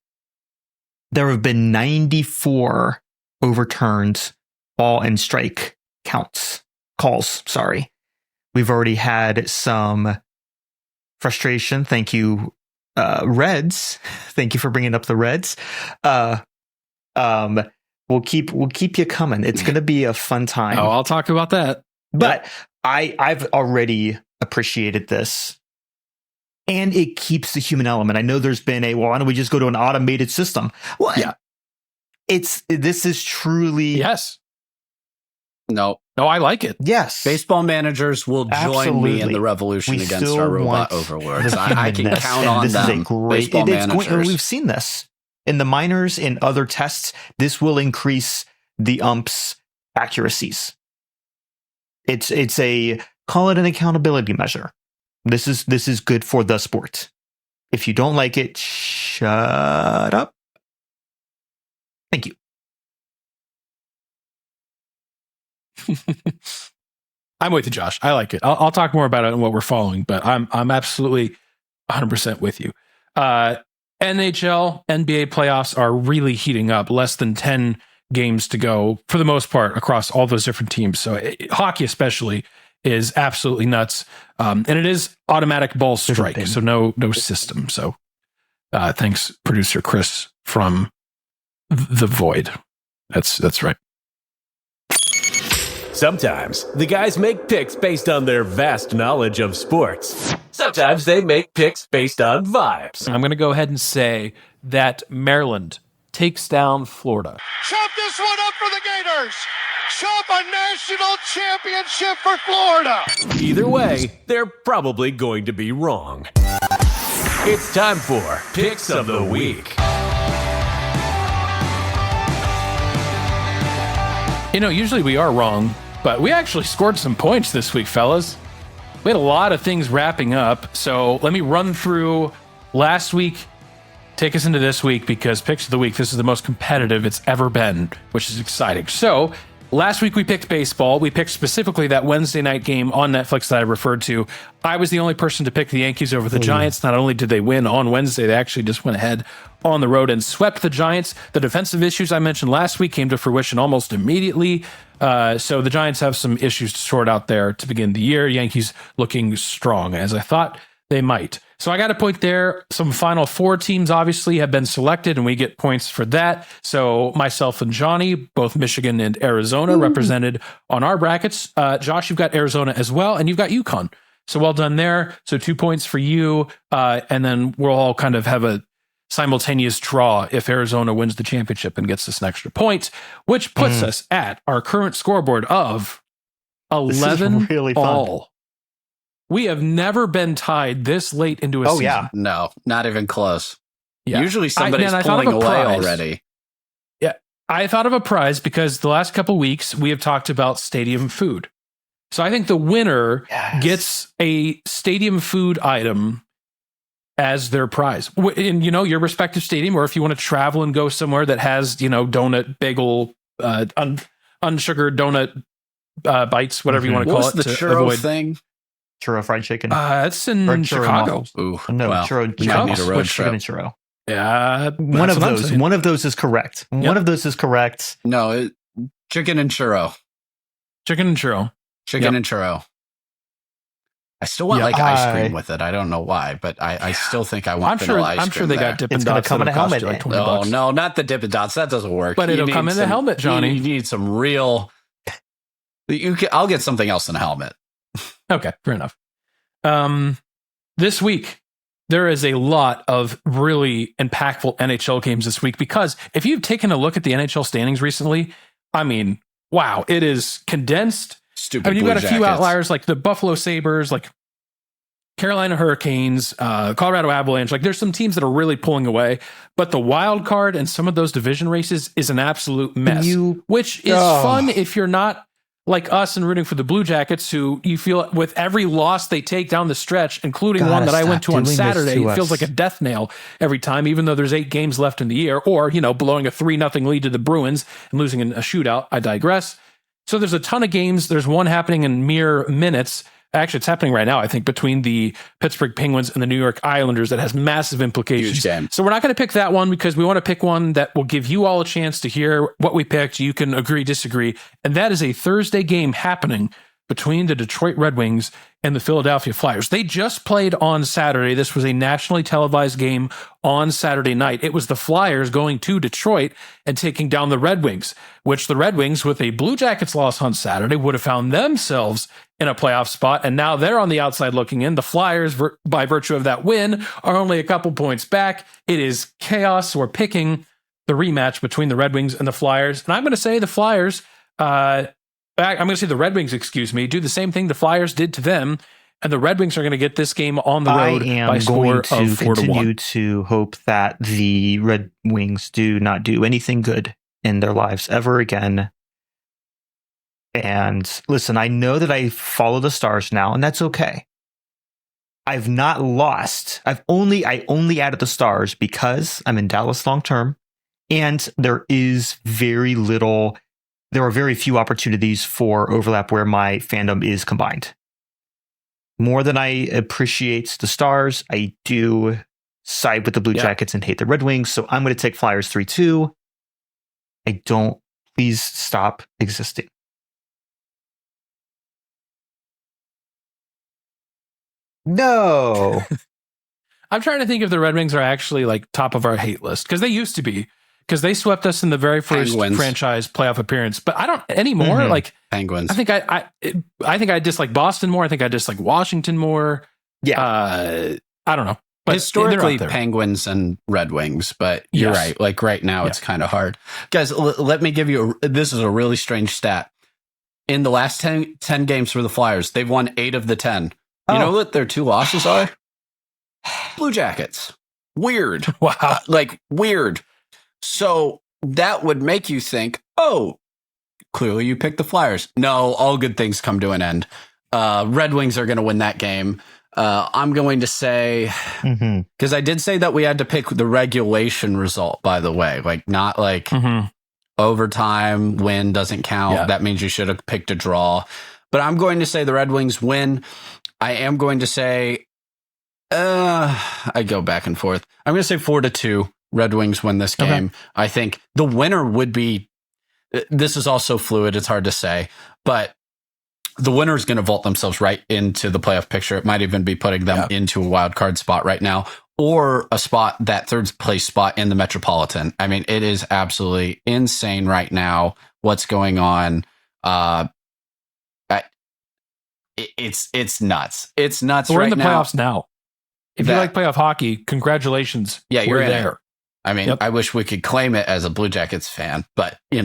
There have been 94 overturned ball and strike calls. We've already had some frustration. Thank you, Reds. Thank you for bringing up the Reds. We'll keep you coming. It's going to be a fun time. Oh, I'll talk about that. But I've already appreciated this, and it keeps the human element. I know there's been why don't we just go to an automated system? Well, yeah, this is truly yes. No, I like it. Yes, baseball managers will join me in the revolution against our robot overlords. I can count on this them. Is a great. We've seen this in the minors, in other tests. This will increase the umps' accuracies. It's a call it an accountability measure. This is good for the sport. If you don't like it, shut up. Thank you. I'm with you, Josh. I like it. I'll talk more about it and what we're following, but I'm absolutely 100% with you. NHL, NBA playoffs are really heating up. Less than 10 games to go for the most part across all those different teams. So hockey especially is absolutely nuts. And it is automatic ball strike, so no system. So thanks, producer Chris from the Void. That's right. Sometimes the guys make picks based on their vast knowledge of sports. Sometimes they make picks based on vibes. I'm going to go ahead and say that Maryland takes down Florida. Chop this one up for the Gators. Chop a national championship for Florida. Either way, they're probably going to be wrong. It's time for Picks of the Week. Usually we are wrong, but we actually scored some points this week, fellas. We had a lot of things wrapping up, so let me run through last week, take us into this week, because Picks of the Week, this is the most competitive it's ever been, which is exciting. So, last week we picked baseball. We picked specifically that Wednesday night game on Netflix that I referred to. I was the only person to pick the Yankees over the Giants. Not only did they win on Wednesday, they actually just went ahead on the road and swept the Giants. The defensive issues I mentioned last week came to fruition almost immediately. So the Giants have some issues to sort out there to begin the year. Yankees looking strong, as I thought they might. So I got a point there. Some Final Four teams obviously have been selected, and we get points for that. So myself and Johnny, both Michigan and Arizona, represented on our brackets. Josh, you've got Arizona as well, and you've got UConn. So well done there. So 2 points for you, and then we'll all kind of have a simultaneous draw if Arizona wins the championship and gets us an extra point, which puts us at our current scoreboard of 11 really all. We have never been tied this late into a season. Yeah. No, not even close. Yeah. Usually somebody's pulling away already. Yeah. I thought of a prize because the last couple weeks we have talked about stadium food. So I think the winner gets a stadium food item as their prize in, your respective stadium, or if you want to travel and go somewhere that has, donut, bagel, unsugared donut bites, whatever you want to call it. What's the churro thing? Churro fried chicken. It's in Chicago. Ooh, churro. Need a road trip. Chicken and churro. Yeah, one of those. One of those is correct. Yep. One of those is correct. No, chicken and churro. Chicken and churro. Chicken and churro. I still want ice cream with it. I don't know why, but I still think I want vanilla ice cream. I'm sure they got Dippin' Dots. It's going to come in a helmet. Like $20. No, not the Dippin' Dots. That doesn't work. But it'll come in the helmet, Johnny. You need some real. I'll get something else in a helmet. Okay, fair enough. This week, there is a lot of really impactful NHL games this week, because if you've taken a look at the NHL standings recently, I mean, wow, it is condensed. Stupid. You've got a few outliers like the Buffalo Sabres, like Carolina Hurricanes, Colorado Avalanche. Like, there's some teams that are really pulling away, but the wild card and some of those division races is an absolute mess, which is fun if you're not like us and rooting for the Blue Jackets, who you feel with every loss they take down the stretch, including one that I went to on Saturday, it feels like a death nail every time, even though there's 8 games left in the year, or, blowing a 3-0 lead to the Bruins and losing in a shootout. I digress. So there's a ton of games. There's one happening in mere minutes. Actually, it's happening right now, I think, between the Pittsburgh Penguins and the New York Islanders that has massive implications. Huge game. So we're not going to pick that one because we want to pick one that will give you all a chance to hear what we picked. You can agree, disagree. And that is a Thursday game happening between the Detroit Red Wings and the Philadelphia Flyers. They just played on Saturday. This was a nationally televised game on Saturday night. It was the Flyers going to Detroit and taking down the Red Wings, which the Red Wings, with a Blue Jackets loss on Saturday, would have found themselves in a playoff spot. And now they're on the outside looking in. The Flyers, by virtue of that win, are only a couple points back. It is chaos. We're picking the rematch between the Red Wings and the Flyers. And I'm going to say the Flyers, I'm going to say the Red Wings, do the same thing the Flyers did to them, and the Red Wings are going to get this game on the road by a score of 4-1. I am going to continue to hope that the Red Wings do not do anything good in their lives ever again. And listen, I know that I follow the Stars now, and that's okay. I've not lost. I only added the Stars because I'm in Dallas long term, and there are very few opportunities for overlap where my fandom is combined. More than I appreciate the Stars, I do side with the Blue Jackets and hate the Red Wings. So I'm going to take Flyers 3-2. Please stop existing. No. I'm trying to think if the Red Wings are actually like top of our hate list, because they used to be. Because they swept us in the very first franchise playoff appearance, but I don't anymore. Mm-hmm. Like Penguins, I think I dislike Boston more. I think I dislike Washington more. Yeah, I don't know. But historically, Penguins and Red Wings, but you're right. Like right now, it's kind of hard. Guys, let me give you. This is a really strange stat. In the last 10 games for the Flyers, they've won 8 of the 10. You know what their 2 losses are? Blue Jackets. Weird. Wow. Weird. So that would make you think, oh, clearly you picked the Flyers. No, all good things come to an end. Red Wings are going to win that game. I'm going to say, because I did say that we had to pick the regulation result, by the way, not overtime win doesn't count. Yeah. That means you should have picked a draw. But I'm going to say the Red Wings win. I am going to say, I go back and forth. I'm going to say 4-2. Red Wings win this game. Okay. I think the winner would be, this is also fluid. It's hard to say, but the winner is going to vault themselves right into the playoff picture. It might even be putting them into a wild card spot right now, or a spot, that third place spot in the Metropolitan. I mean, it is absolutely insane right now what's going on. It's nuts. It's nuts. We're right in the playoffs now. If you like playoff hockey, congratulations. Yeah, you're there. I mean, I wish we could claim it as a Blue Jackets fan, but the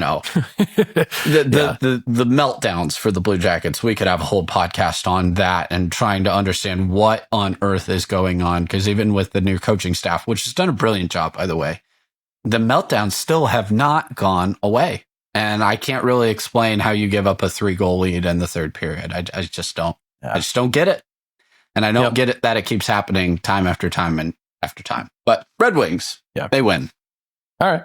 meltdowns for the Blue Jackets, we could have a whole podcast on that and trying to understand what on earth is going on. Because even with the new coaching staff, which has done a brilliant job, by the way, the meltdowns still have not gone away. And I can't really explain how you give up a 3-goal lead in the third period. I just don't. Yeah. I just don't get it. And I don't get it that it keeps happening time after time and after time. But Red Wings, they win. All right.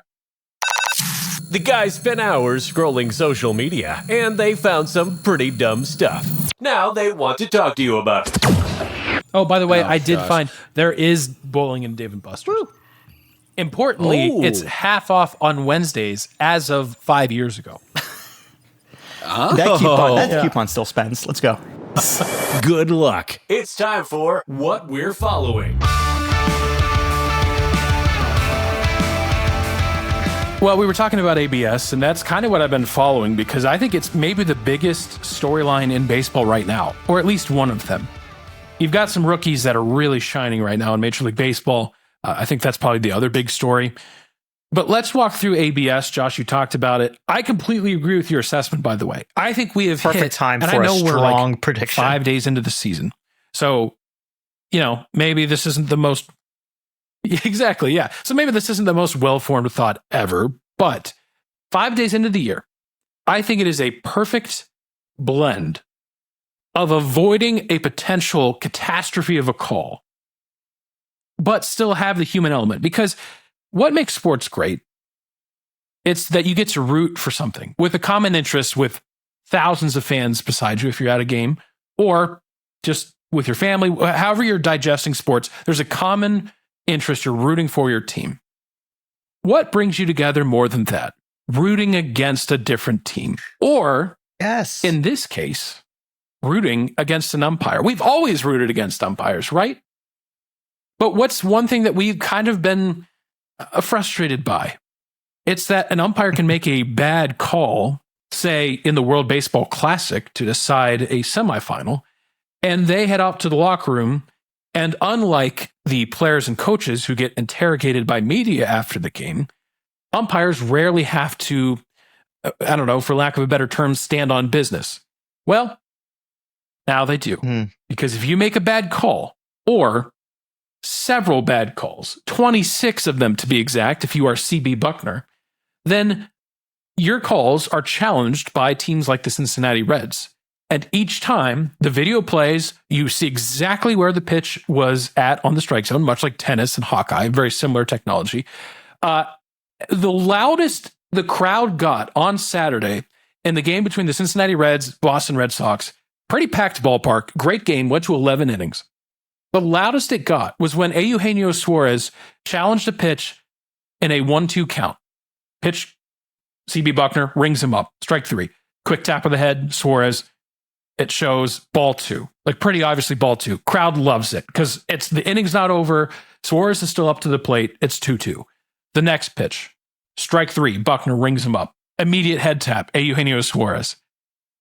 The guys spent hours scrolling social media, and they found some pretty dumb stuff. Now they want to talk to you about it. Oh, by the way, I did find there is bowling in Dave & Buster's. Woo. Importantly, it's half off on Wednesdays as of 5 years ago. That coupon still spends. Let's go. Good luck. It's time for What We're Following. Well, we were talking about ABS, and that's kind of what I've been following because I think it's maybe the biggest storyline in baseball right now, or at least one of them. You've got some rookies that are really shining right now in Major League Baseball. I think that's probably the other big story. But let's walk through ABS. Josh, you talked about it. I completely agree with your assessment, by the way. I think we have perfect time for a strong prediction. 5 days into the season. So, maybe this isn't the most... Exactly, yeah. So maybe this isn't the most well-formed thought ever, but 5 days into the year, I think it is a perfect blend of avoiding a potential catastrophe of a call, but still have the human element. Because what makes sports great, it's that you get to root for something with a common interest with thousands of fans beside you if you're at a game, or just with your family, however you're digesting sports, there's a common interest. You're rooting for your team. What brings you together more than that? Rooting against a different team. Or, yes, in this case, rooting against an umpire. We've always rooted against umpires, right? But what's one thing that we've kind of been frustrated by? It's that an umpire can make a bad call, say in the World Baseball Classic, to decide a semifinal, and they head out to the locker room, and unlike the players and coaches who get interrogated by media after the game, umpires rarely have to, I don't know, for lack of a better term, stand on business. Well, now they do. Because if you make a bad call, or several bad calls, 26 of them to be exact, if you are CB Buckner, then your calls are challenged by teams like the Cincinnati Reds. And each time the video plays, you see exactly where the pitch was at on the strike zone, much like tennis and Hawkeye, very similar technology. The loudest the crowd got on Saturday in the game between the Cincinnati Reds, Boston Red Sox, pretty packed ballpark, great game, went to 11 innings. The loudest it got was when Eugenio Suarez challenged a pitch in a 1-2 count. Pitch, CB Buckner rings him up, strike 3. Quick tap of the head, Suarez. It shows ball 2, like pretty obviously ball 2. Crowd loves it because it's the inning's not over. Suarez is still up to the plate. It's 2-2. The next pitch, strike 3. Buckner rings him up. Immediate head tap. Eugenio Suarez.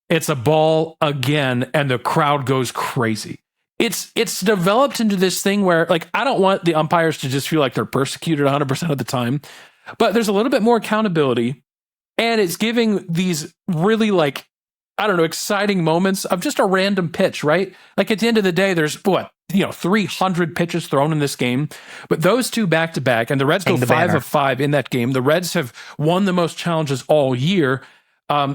It's a ball again, and the crowd goes crazy. It's developed into this thing where, like, I don't want the umpires to just feel like they're persecuted 100% of the time, but there's a little bit more accountability, and it's giving these really, like, I don't know, exciting moments of just a random pitch, right? Like at the end of the day, there's 300 pitches thrown in this game, but those two back to back, and the Reds go 5 of 5 in that game. The Reds have won the most challenges all year.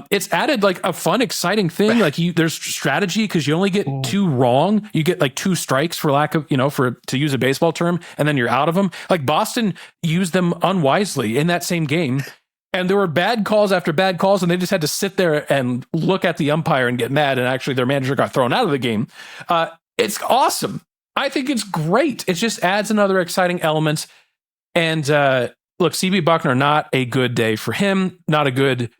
It's added like a fun, exciting thing. Like there's strategy because you only get 2 wrong. You get like 2 strikes for lack of, to use a baseball term, and then you're out of them. Like Boston used them unwisely in that same game. And there were bad calls after bad calls, and they just had to sit there and look at the umpire and get mad. And actually, their manager got thrown out of the game. It's awesome. I think it's great. It just adds another exciting element. And look, CB Buckner, not a good day for him. Not a good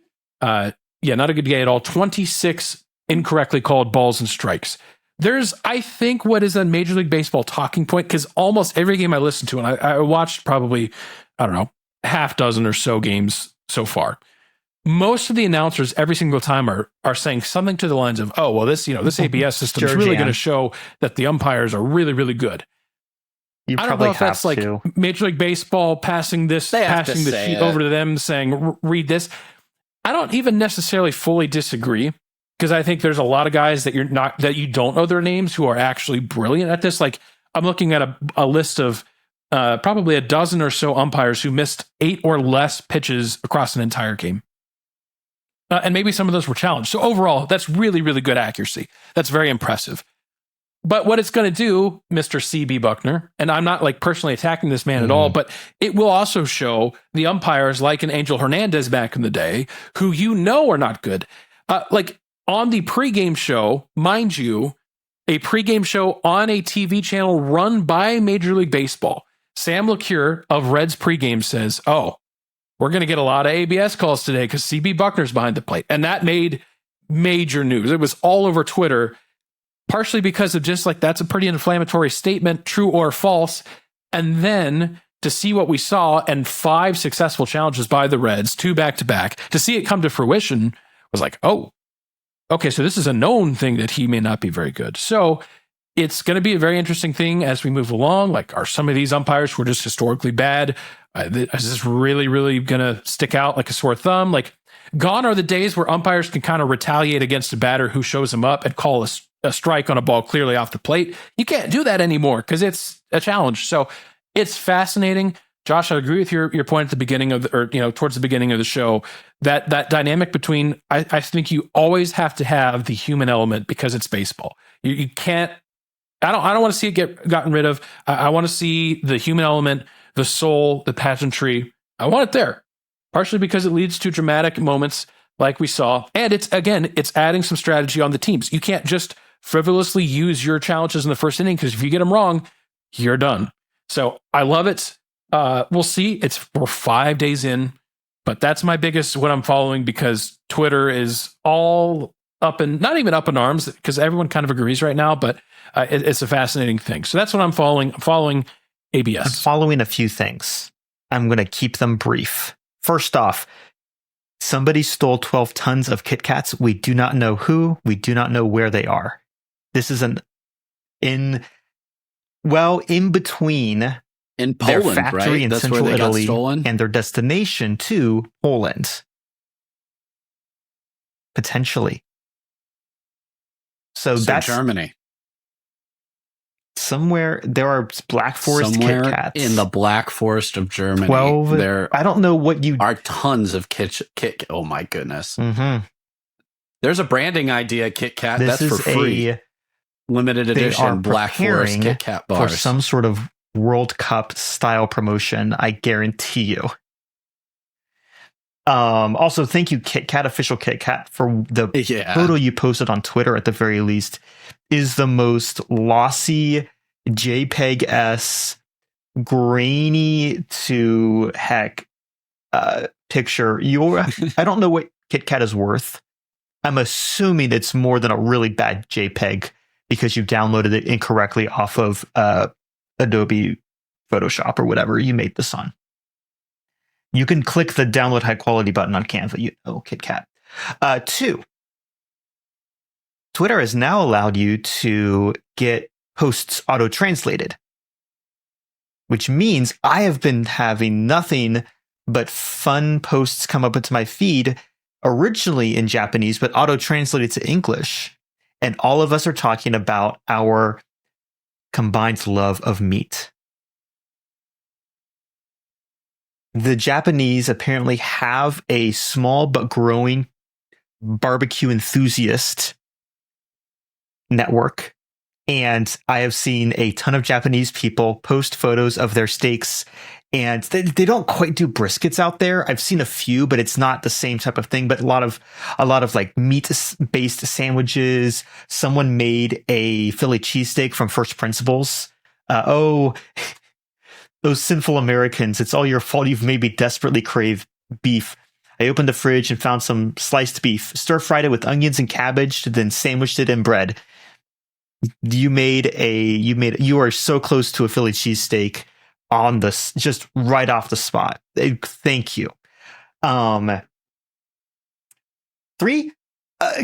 day at all. 26 incorrectly called balls and strikes. There's, I think, what is a Major League Baseball talking point, because almost every game I listened to, and I watched probably, I don't know, half dozen or so games so far. Most of the announcers every single time are saying something to the lines of, "Oh, well, this ABS system is really going to show that the umpires are really, really good." I don't know if that's like Major League Baseball passing the sheet over to them, saying, "Read this." I don't even necessarily fully disagree, because I think there's a lot of guys that you don't know their names who are actually brilliant at this. Like I'm looking at a list of probably a dozen or so umpires who missed 8 or less pitches across an entire game. And maybe some of those were challenged. So overall, that's really, really good accuracy. That's very impressive. But what it's going to do, Mr. CB Buckner, and I'm not like personally attacking this man at all, but it will also show the umpires like an Angel Hernandez back in the day, who are not good. Like on the pregame show, mind you, a pregame show on a TV channel run by Major League Baseball, Sam LeCure of Reds pregame says, "Oh, we're going to get a lot of ABS calls today because CB Buckner's behind the plate." And that made major news. It was all over Twitter, partially because of just like, that's a pretty inflammatory statement, true or false. And then to see what we saw and 5 successful challenges by the Reds, 2 back to back, to see it come to fruition was like, oh, okay, so this is a known thing that he may not be very good. So it's going to be a very interesting thing as we move along. Like, are some of these umpires who are just historically bad, is this really, really going to stick out like a sore thumb? Like, gone are the days where umpires can kind of retaliate against a batter who shows them up and call a strike on a ball clearly off the plate. You can't do that anymore because it's a challenge. So it's fascinating. Josh, I agree with your point at the beginning towards the beginning of the show, that dynamic between, I think you always have to have the human element because it's baseball. You can't, I don't want to see it gotten rid of. I want to see the human element, the soul, the pageantry. I want it there, partially because it leads to dramatic moments like we saw. And it's adding some strategy on the teams. You can't just frivolously use your challenges in the first inning, because if you get them wrong, you're done. So I love it. We'll see. We're 5 days in, but that's my biggest, what I'm following, because Twitter is all up and not even up in arms, because everyone kind of agrees right now, but it's a fascinating thing. So that's what I'm following. I'm following ABS. I'm following a few things. I'm going to keep them brief. First off, somebody stole 12 tons of Kit Kats. We do not know who. We do not know where they are. This is in between in Poland, their factory right? in That's central where they Italy got stolen? and their destination to Poland. Potentially. So that's Germany. Somewhere there are Black Forest Somewhere Kit Kats. in the Black Forest of Germany. 12. There I don't know what you are tons of Kit. Oh my goodness. Mm-hmm. There's a branding idea, Kit Kat. This that's is for free. Limited edition Black Forest Kit Kat bars. For some sort of World Cup style promotion, I guarantee you. Also, thank you, Kit Kat, official Kit Kat, for the photo you posted on Twitter. At the very least, is the most lossy JPEG-s, grainy to heck picture. I don't know what Kit Kat is worth. I'm assuming it's more than a really bad JPEG because you downloaded it incorrectly off of Adobe Photoshop or whatever you made this on. You can click the download high quality button on Canva. Kit Kat. 2, Twitter has now allowed you to get posts auto-translated, which means I have been having nothing but fun posts come up into my feed, originally in Japanese, but auto-translated to English. And all of us are talking about our combined love of meat. The Japanese apparently have a small but growing barbecue enthusiast network. And I have seen a ton of Japanese people post photos of their steaks. And they don't quite do briskets out there. I've seen a few, but it's not the same type of thing. But a lot of like meat-based sandwiches. Someone made a Philly cheesesteak from First Principles. Those sinful Americans, it's all your fault. You've made me desperately crave beef. I opened the fridge and found some sliced beef, stir-fried it with onions and cabbage, then sandwiched it in bread. You are so close to a Philly cheesesteak on this, just right off the spot. Thank you. 3,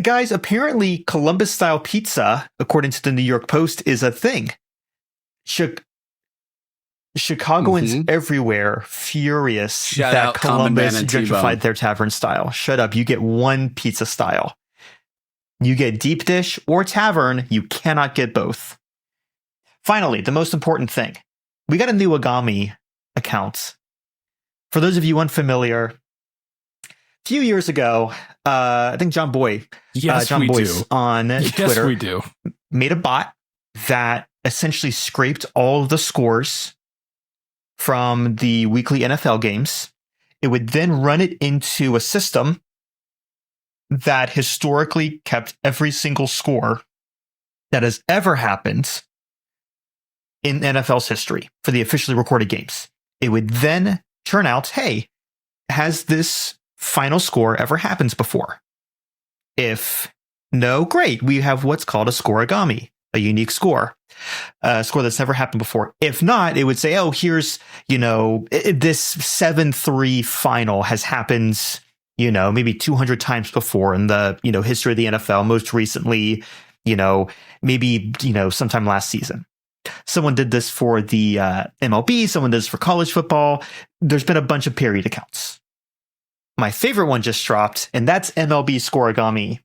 guys, apparently Columbus-style pizza, according to the New York Post, is a thing. Chicagoans everywhere furious that Columbus gentrified their tavern style. Shut up. You get one pizza style. You get deep dish or tavern. You cannot get both. Finally, the most important thing. We got a new Agami account. For those of you unfamiliar, a few years ago, I think John Boyce on Twitter we do. Made a bot that essentially scraped all of the scores from the weekly NFL games. It would then run it into a system that historically kept every single score that has ever happened in NFL's history for the officially recorded games. It would then turn out, hey, has this final score ever happened before? If no, great. We have what's called a scoreagami, a unique score. A score that's never happened before. If not, it would say, oh, here's, this 7-3 final has happened, maybe 200 times before in the, history of the NFL, most recently, maybe, sometime last season. Someone did this for the MLB. Someone did this for college football. There's been a bunch of period accounts. My favorite one just dropped, and that's MLB Scoreagami.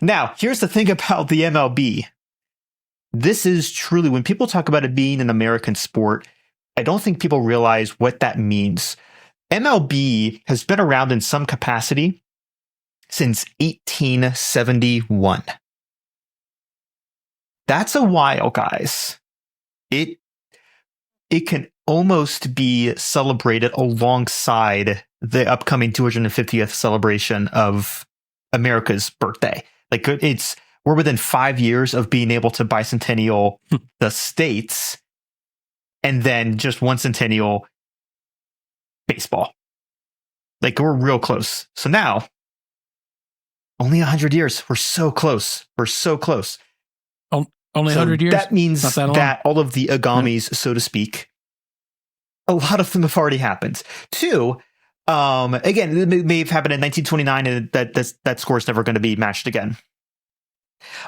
Now, here's the thing about the MLB. This is truly, when people talk about it being an American sport, I don't think people realize what that means. MLB has been around in some capacity since 1871. That's a while, guys. It can almost be celebrated alongside the upcoming 250th celebration of America's birthday. Like we're within 5 years of being able to bicentennial the states, and then just one centennial baseball. Like we're real close. So now, only 100 years. We're so close. We're so close. Only 100 years? That means that all of the agamis, so to speak, a lot of them have already happened. Two, again, it may have happened in 1929, and that score is never going to be matched again.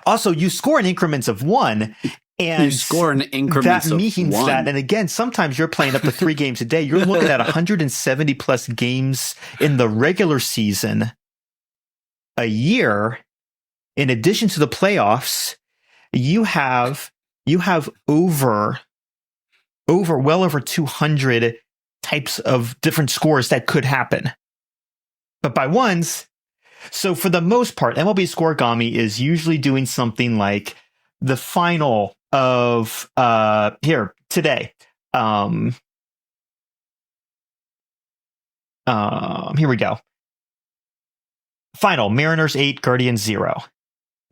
Also, you score in increments of 1, and you score in increments that means of 1. that, and again, sometimes you're playing up to 3 games a day. You're looking at 170 plus games in the regular season a year. In addition to the playoffs, you have well over 200 types of different scores that could happen, but by ones. So for the most part, MLB Scoregami is usually doing something like the final of here today. Here we go. Final, Mariners 8, Guardians 0.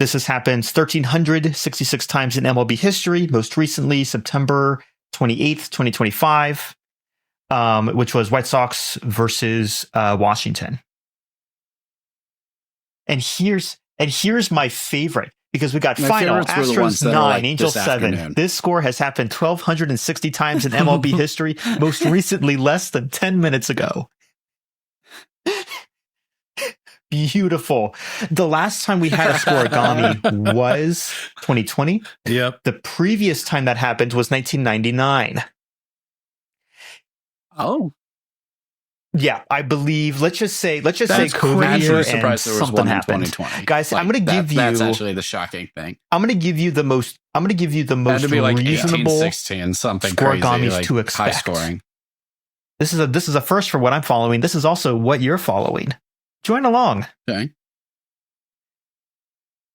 This has happened 1,366 times in MLB history, most recently September 28th, 2025, which was White Sox versus Washington. And here's my favorite, because we got final, Astros 9, Angels 7. This score has happened 1,260 times in MLB history, most recently less than 10 minutes ago. Beautiful. The last time we had a scoregami was 2020. Yep. The previous time that happened was 1999. Oh. Yeah, I believe. Let's just say COVID year and surprised there was something one in happened. 2020. Guys, I'm going to give you. That's actually the shocking thing. I'm going to give you the most. I'm going to give you the most be like reasonable 18, 16, something scoregamis crazy, like to expect. high scoring. This is a first for what I'm following. This is also what you're following. Join along. Okay.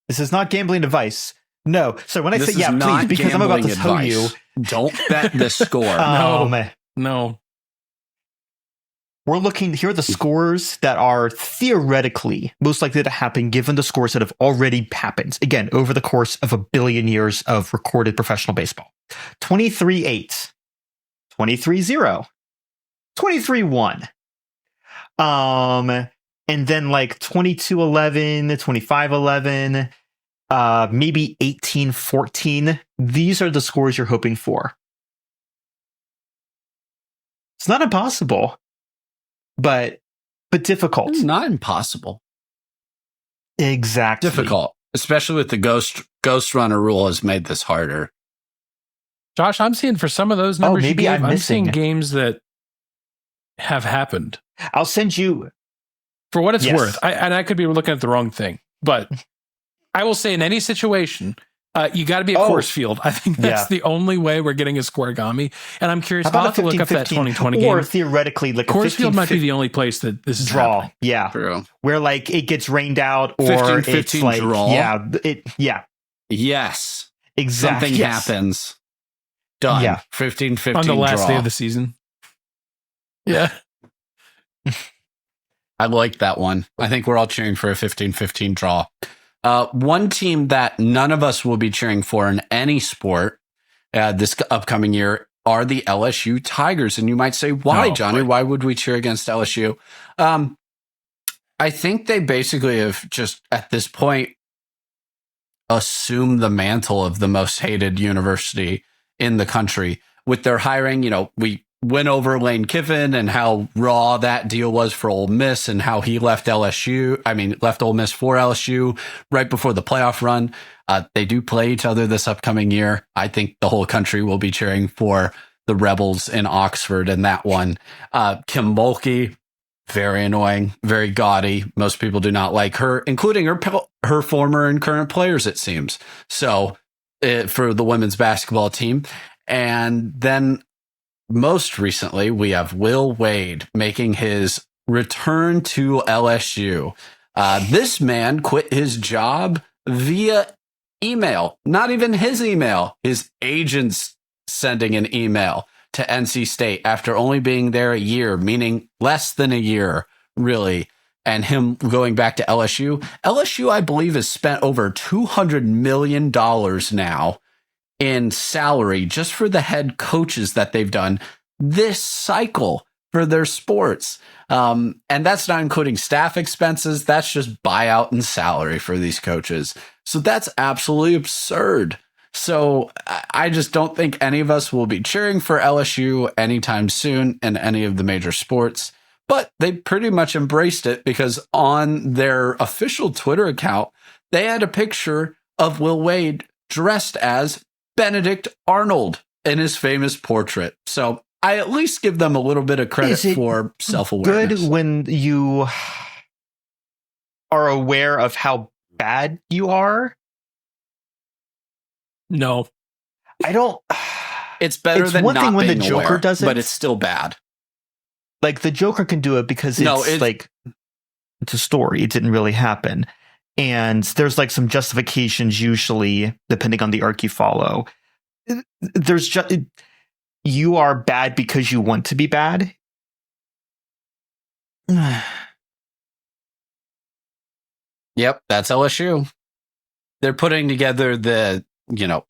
This is not gambling advice. No. So when I say yeah, please, because I'm about to tell you, don't bet the score. No. We're looking, here are the scores that are theoretically most likely to happen given the scores that have already happened. Again, over the course of 1 billion years of recorded professional baseball. 23-8, 23-0, 23-1. And then like 22-11, 25-11, maybe 18-14. These are the scores you're hoping for. It's not impossible. But difficult. It's not impossible. Exactly. Difficult. Especially with the ghost runner rule has made this harder. Josh, I'm seeing for some of those numbers maybe you gave, I'm seeing missing games that have happened. I'll send you. For what it's worth. I could be looking at the wrong thing. But I will say in any situation, you got to be a course field. I think that's the only way we're getting a scoregami. And I'm curious, I'll have to look up that 2020 game. Or theoretically, like course field might be the only place that this is draw. happening. Yeah. True. Where like it gets rained out or 15-15 it's like, draw. Yeah. Yes. Exactly. Something happens. Done. Yeah. 15-15 on the last draw. day of the season. Yeah. I like that one. I think we're all cheering for a 15-15 draw. One team that none of us will be cheering for in any sport this upcoming year are the LSU Tigers. And you might say, why, Johnny? Why would we cheer against LSU? I think they basically have just, at this point, assumed the mantle of the most hated university in the country. With their hiring, we went over Lane Kiffin and how raw that deal was for Ole Miss and how he left Ole Miss for LSU right before the playoff run. They do play each other this upcoming year. I think the whole country will be cheering for the Rebels in Oxford in that one. Kim Mulkey, very annoying, very gaudy. Most people do not like her, including her former and current players, it seems. So for the women's basketball team. And then most recently, we have Will Wade making his return to LSU. This man quit his job via email. Not even his email. His agents sending an email to NC State after only being there a year, meaning less than a year, really. and him going back to LSU. LSU, I believe, has spent over $200 million now in salary just for the head coaches that they've done this cycle for their sports. And that's not including staff expenses. That's just buyout and salary for these coaches. So that's absolutely absurd. So I just don't think any of us will be cheering for LSU anytime soon in any of the major sports. But they pretty much embraced it because on their official Twitter account, they had a picture of Will Wade dressed as Benedict Arnold in his famous portrait. So I at least give them a little bit of credit for self-awareness. Good when you are aware of how bad you are? No. I don't. It's better than one not thing when the being Joker aware, does it, but it's still bad. Like the Joker can do it because it's a story. It didn't really happen. And there's like some justifications usually, depending on the arc you follow. There's just, you are bad because you want to be bad. Yep, that's LSU. They're putting together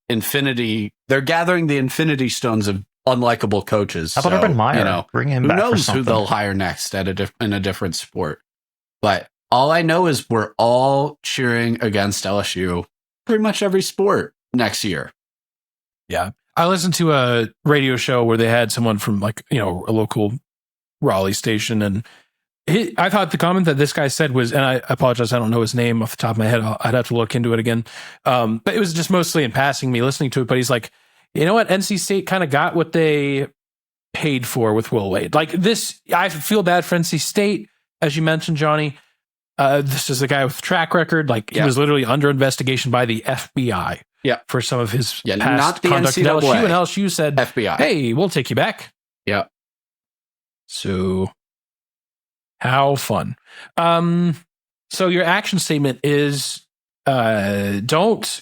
infinity. They're gathering the infinity stones of unlikable coaches. How about Urban Meyer? Bring him back. Who knows for who they'll hire next in a different sport? But all I know is we're all cheering against LSU pretty much every sport next year. Yeah. I listened to a radio show where they had someone from a local Raleigh station. And I thought the comment that this guy said was, and I apologize, I don't know his name off the top of my head. I'd have to look into it again. But it was just mostly in passing me listening to it. But he's like, you know what? NC State kind of got what they paid for with Will Wade. Like this, I feel bad for NC State, as you mentioned, Johnny. This is a guy with track record. He was literally under investigation by the FBI. Yeah, for some of his past not the conduct at LSU, and LSU said, FBI, hey, we'll take you back. Yeah. So how fun. So your action statement is don't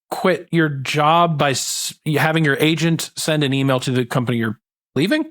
quit your job by having your agent send an email to the company you're leaving.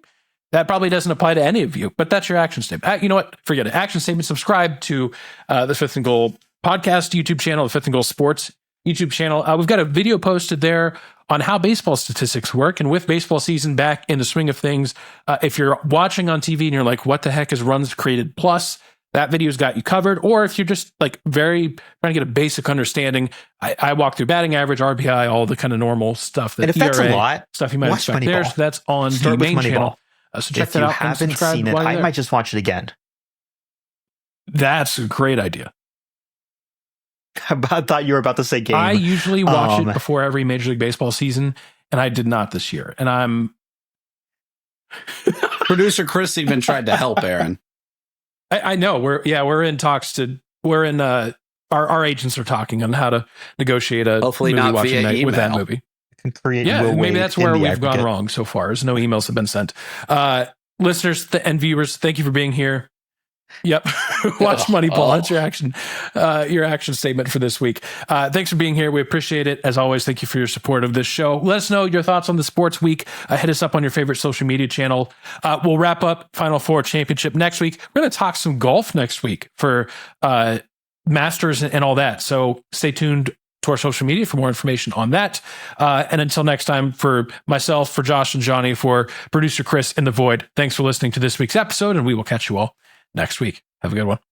That probably doesn't apply to any of you, but that's your action statement. You know what? Forget it. Action statement. Subscribe to the Fifth and Goal podcast YouTube channel, the Fifth and Goal Sports YouTube channel. We've got a video posted there on how baseball statistics work. And with baseball season back in the swing of things, if you're watching on TV and you're like, what the heck is runs created plus? That video's got you covered. Or if you're just very trying to get a basic understanding, I walk through batting average, RBI, all the kind of normal stuff. And if that's a lot, stuff you might expect Moneyball. there. So that's on the main channel. So check that out. If you haven't seen it, I might just watch it again. That's a great idea. I thought you were about to say game. I usually watch it before every Major League Baseball season, and I did not this year. And I'm producer Chris even tried to help Aaron. I know we're in talks our agents are talking on how to negotiate a hopefully movie not watching via night email. with that movie. Maybe that's where we've gone wrong so far. Is no emails have been sent. Listeners and viewers, thank you for being here. Yep. Watch Moneyball. That's your action statement for this week. Thanks for being here. We appreciate it. As always, thank you for your support of this show. Let us know your thoughts on the sports week. Hit us up on your favorite social media channel. We'll wrap up Final Four championship next week. We're going to talk some golf next week for Masters and all that. So stay tuned to our social media for more information on that. And until next time, for myself, for Josh and Johnny, for producer Chris in the Void, thanks for listening to this week's episode, and we will catch you all next week. Have a good one.